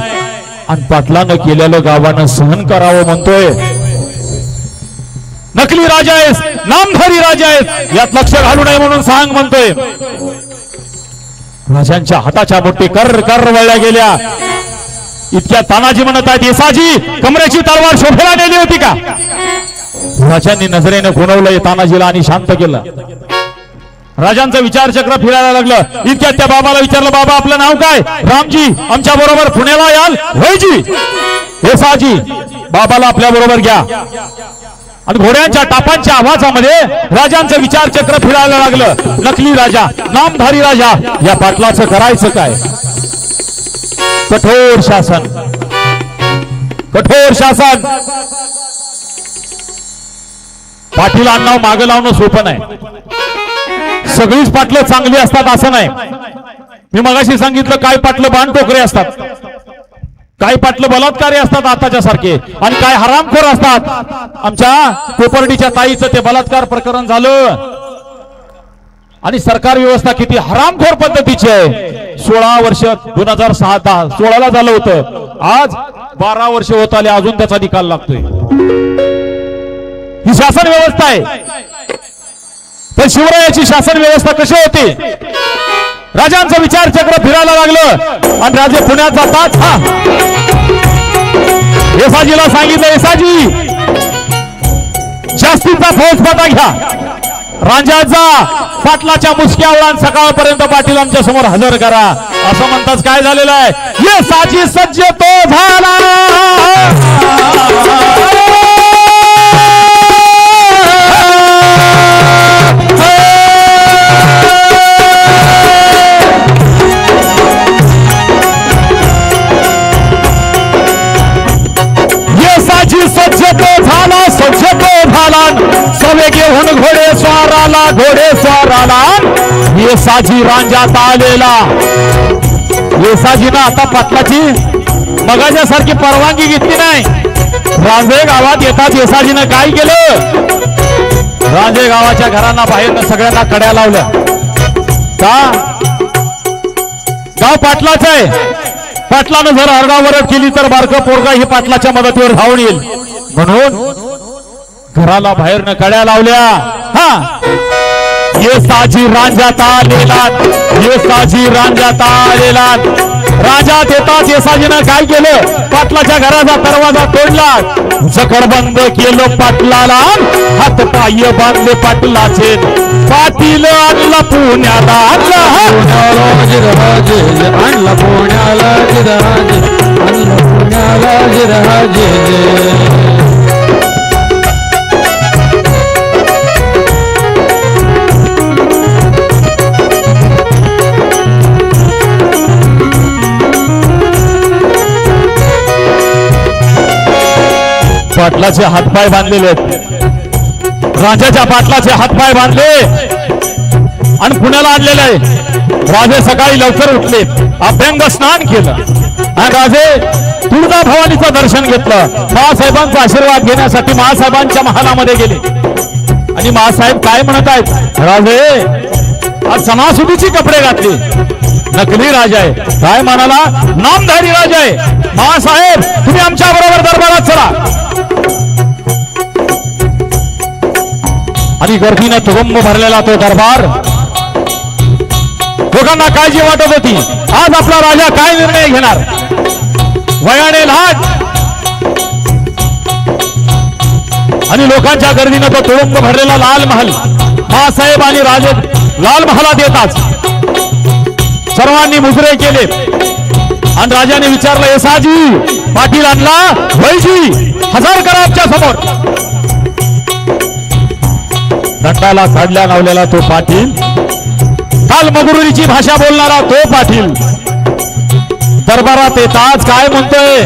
आणि पाटलानं केलेलं गावानं सहन करावं म्हणतोय. नकली राजा आहेस, नामधारी राजा आहेस, यात लक्ष घालू नये म्हणून सांग म्हणतोय. राजांच्या हाताच्या बोटी कर कर वळल्या गेल्या. इतक्या तानाजी म्हणत आहेत, येसाजी कमरेची तलवार शोभेला नेली होती का? राजांनी नजरेने गुणवलंय तानाजीला आणि शांत केलं. राजांचं विचारचक्र फिरायला लागलं. इतक्यात त्या बाबाला विचारलं, बाबा आपलं नाव काय? रामजी. आमच्या बरोबर पुण्याला याल? होयजी. येसाजी, बाबाला आपल्या बरोबर घ्या. आणि घोड्यांच्या टापांच्या आवाजामध्ये राजांचं विचारचक्र फिरायला लागलं. नकली राजा, नामधारी राजा, या पाटलाचं करायचं काय? कठोर शासन, कठोर शासन. पाटील अण्णाव मागे लावणं सोपं नाही. सगळीच पाटलं चांगली असतात असं नाही. मी मगाशी सांगितलं, काय पाटलं बाणटोकरे असतात, काही पाटलं बलात्कारी असतात आताच्या सारखे, आणि काय हरामखोर असतात. आमच्या कोपर्डीच्या ताईचं ते बलात्कार प्रकरण झालं आणि सरकार व्यवस्था किती हरामखोर पद्धतीची आहे. 16 वर्ष 2016 झालं होतं, आज 12 वर्ष होत आले, अजून त्याचा निकाल लागतोय. ही शासन व्यवस्था आहे. पण शिवरायाची शासन व्यवस्था कशी होती? राजांचं विचारचक्र फिरायला लागलं आणि राजे पुण्यात जातात. येसाजीला सांगितलं, येसाजी जास्तीचा फौजफाटा घ्या, रांजात जा, पाटलाच्या मुसक्यावर सकाळपर्यंत पाटील आमच्या समोर हजर करा. असं म्हणताच काय झालेलं आहे? येसाजी सज्ज तो झाला, पाहून घोडे स्वाराला येसाजी रांजात आलेला. येसाजीनं आता पाटलाची मगाच्या सारखी परवानगी घेतली नाही. रांजे गावात येतात येसाजीनं काय केलं, रांजे गावाच्या घरांना बाहेरनं सगळ्यांना कड्या लावल्या. का गाव पाटलाच आहे, पाटलानं जर आरडाओरड केली तर बारकं पोरगा ही पाटलाच्या मदतीवर धावून येईल म्हणून घराला बाहेरनं कड्या लावल्या. हा येसाजी रांजात आलेला, येसाजी रांजात आलेला. राजात येताच येसाजीनं काय केलं, पाटलाच्या घराचा दरवाजा तोडला, जकडबंद केलं पाटलाला, हात पाय बांधले पाटलाचे. पाटील आणला पुण्याला, पुण्याला जिरहाजे आणला पुण्याला जिरहाजे आणला पुण्याला जिरहाजे. पाटलाचे हातपाय बांधलेले आहेत, राजाच्या पाटलाचे हातपाय बांधले आणि पुण्याला आणलेले आहे. राजे सकाळी लवकर उठले, अभ्यंग स्नान केलं आणि राजे तुळजा भवानीचं दर्शन घेतलं. महासाहेबांचा आशीर्वाद घेण्यासाठी महासाहेबांच्या महालामध्ये गेले आणि महासाहेब काय म्हणत आहेत, राजे आज सणासुदीची कपडे घातली, नकली राजा आहे. काय म्हणाला, नामधारी राजा आहे. महासाहेब तुम्ही आमच्या बरोबर दरबारात चला. आणि गर्दीनं तुडुंब भरलेला तो दरबार, लोकांना काळजी वाटत होती आज आपला राजा काय निर्णय घेणार. वयाने लहान आणि लोकांच्या गर्दीनं तो तुडुंब भरलेला लाल महल, महासाहेब आणि राजे लाल महालात येताच सर्वांनी मुजरे केले आणि राजाने विचारलं, येसाजी पाटील आणला वैजी, हजर करा आमच्या समोर. दंडाला काढल्या लावलेला तो पाटील, काल मगरुरीची भाषा बोलणारा तो पाटील दरबारात येताच काय म्हणतोय,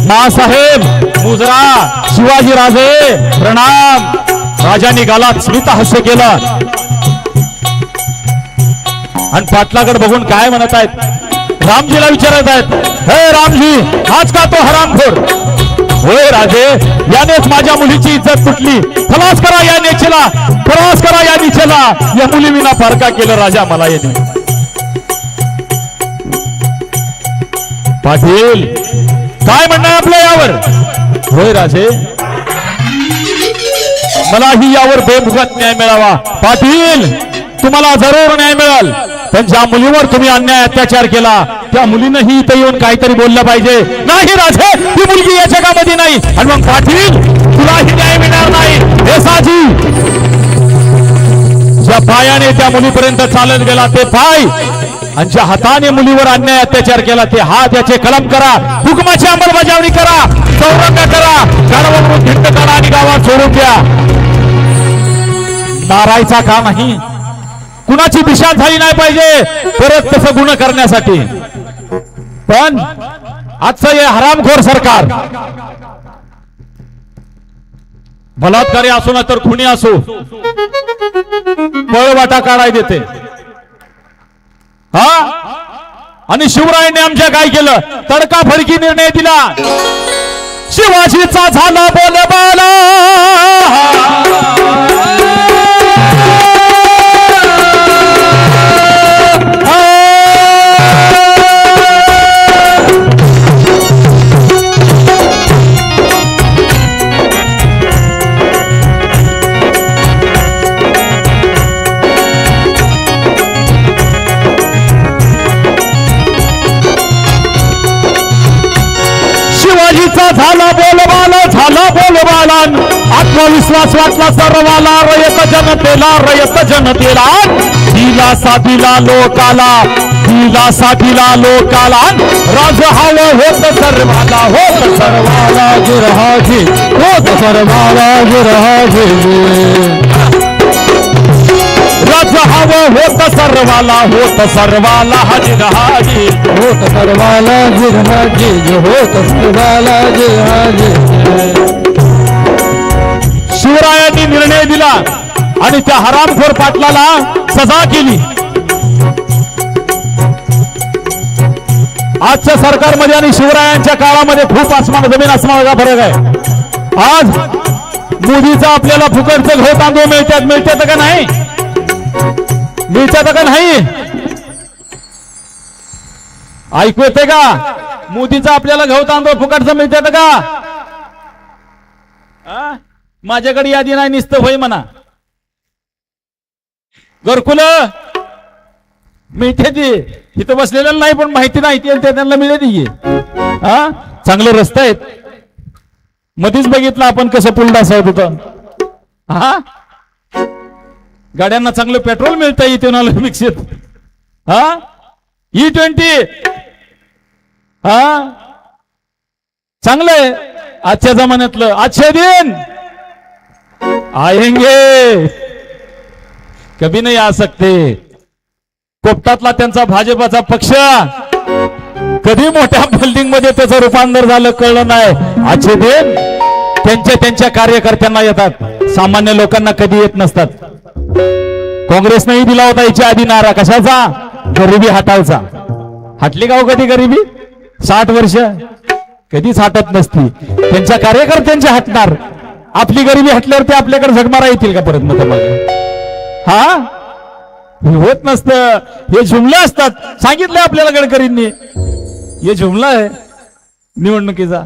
मासाहेब मुजरा, शिवाजी राजे प्रणाम. राजांनी गालात स्मित हास्य केलं आणि पाटलाकडे बघून काय म्हणत आहेत, रामजीला विचारत आहेत, हे रामजी हाच का तो हरामखोर. होय राजे, यानेच माझ्या मुलीची इज्जत तुटली. खलास करा या नेचेला, खलास करा या निचेला. या मुली विना फारका केलं राजा मला येणे. पाटील काय म्हणणं आहे आपलं यावर. होय राजे, मलाही यावर बेमुखत न्याय मिळावा. पाटील तुम्हाला जरूर न्याय मिळेल, पण ज्या मुलीवर तुम्ही अन्याय अत्याचार केला त्या मुलीनंही इथं येऊन काहीतरी बोललं पाहिजे. नाही राजे, ती मुलगी या जगामध्ये नाही. आणि मग पाटील तुलाही न्याय मिळणार नाही. येसाजी ज्या पायाने त्या मुलीपर्यंत चालत गेला ते पाय, आणि ज्या हाताने मुलीवर अन्याय अत्याचार केला ते हात, याचे कलम करा, हुकुमाची अंमलबजावणी करा, चौरंग करा, गाडवरून भिंत करा आणि गावात सोडून द्या. मारायचा का नाही, कुणाची दिशा झाली नाही पाहिजे परत तसं गुन्हा करण्यासाठी. पण आजचं हे हरामखोर सरकार बलात्कारी असो ना तर खुनी असो पळवाटा काढाय देते. हा आणि शिवरायांनी आमच्या काय केलं, तडकाफडकी निर्णय दिला. शिवाजीचा झाला बोलबाला, झाला बोलबाला, झाला बोलबाला. आत्मविश्वास वाटला सर्वाला, रयत जनतेला, रयत जनतेला. दिलासा दिला लोकाला, दिलासा दिला लोकाला. राज हवं होत सर्वाला, होत सर्वाला जिरहाजे होत सर्वाला जिरहाजे. राज हवं होत सर्वाला, होत सर्वाला जिरहाजे, होत सर्वाला जिरहाजे, होत सर्वाला जिरहाजे. शिवरायांनी निर्णय दिला आणि त्या हरामखोर पाटलाला सजा केली. आजच्या सरकारमध्ये आणि शिवरायांच्या काळामध्ये खूप आसमान जमीन आसमानाचा फरक आहे. आज मोदीचा आपल्याला फुकटचं गहू तांदूळ मिळतात का नाही? मिळतात का नाही? ऐकू येते का? मोदीचा आपल्याला गहू तांदूळ फुकटचं मिळतात का? माझ्याकडे यादी नाही, निसतं होय म्हणा. घरकुल मिळते ती, इथं बसलेलं नाही पण माहिती नाही त्यांना मिळते. चांगले रस्ते आहेत. मध्येच बघितलं आपण कसं पूल डासावत होतं. गाड्यांना चांगलं पेट्रोल मिळतं इथेनॉल मिक्सित. E20 चांगलंय. आजच्या जमान्यातलं अच्छे दिन आएंगे, कभी नाही आ सकते. कोपटातला त्यांचा भाजपाचा पक्ष कधी मोठ्या बिल्डिंग मध्ये त्याचं रूपांतर झालं कळलं नाही. अच्छे दिन त्यांच्या कार्यकर्त्यांना येतात, सामान्य लोकांना कधी येत नसतात. काँग्रेसनेही दिला होता याच्या आधी नारा, कशाचा? गरिबी हटावचा. हटली का हो कधी गरिबी? 60 वर्ष कधीच हटत नसती. त्यांच्या कार्यकर्त्यांची हटणार. आपली गरिबी हटल्यावर ते आपल्याकडे झगमारा येतील का परत? मग होत नसतं. हे जुमलं असतात. सांगितलं आपल्याला गडकरींनी, हे जुमला आहे निवडणुकीचा.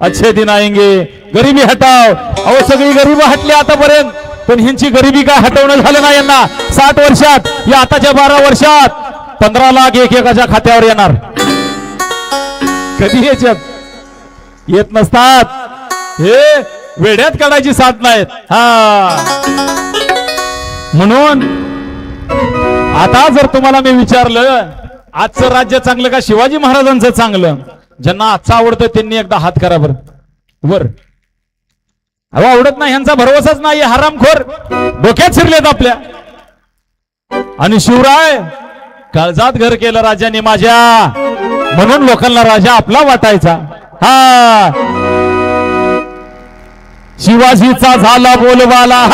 अच्छे दिन आएंगे, गरिबी हटाव. अहो सगळी गरिबी हटली आतापर्यंत, पण ह्यांची गरिबी काय हटवणं झालं नाही यांना. 60 वर्षात, या आताच्या 12 वर्षात 15 लाख एकेकाच्या खात्यावर येणार. कधी याच्यात येत नसतात. हे वेड्यात काढायची साथ नाहीत. म्हणून आता जर तुम्हाला मी विचारलं आजचं राज्य चांगलं का शिवाजी महाराजांचं चांगलं, ज्यांना आजचं आवडतं त्यांनी एकदा हात करा बरं वर. अहो आवडत नाही ह्यांचा भरवसाच नाही. हरामखोर डोक्यात शिरलेत आपल्या. आणि शिवराय काळजात घर केलं राजाने माझ्या, म्हणून लोकांना राजा आपला वाटायचा. शिवाजीचा झाला बोलवाला.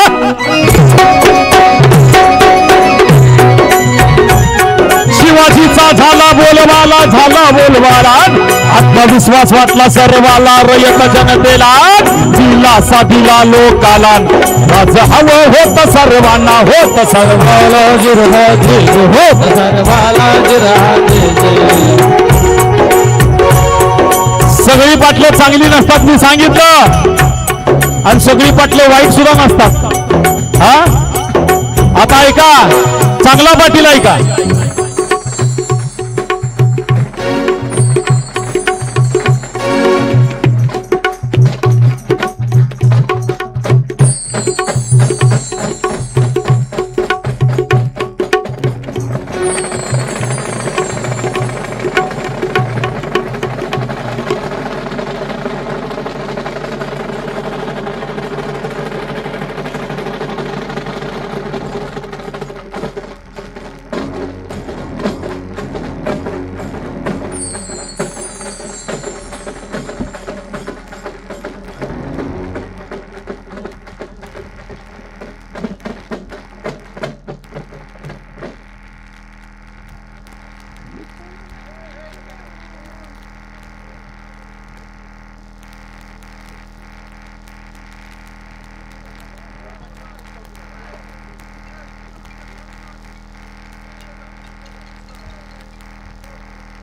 शिवाजीचा झाला बोलवाला. आत्मविश्वास वाटला सर्वाला, रयत जनतेला दिलासा दिला लोकाला. राज हवं होत सर्वांना, होत सर्वाला सगळी पाटले चांगली नसतात मी सांगितलं, आणि सगळी पाटले वाईट सुद्धा नसतात. आता ऐका, चांगला पाटील ऐका.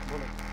बोला.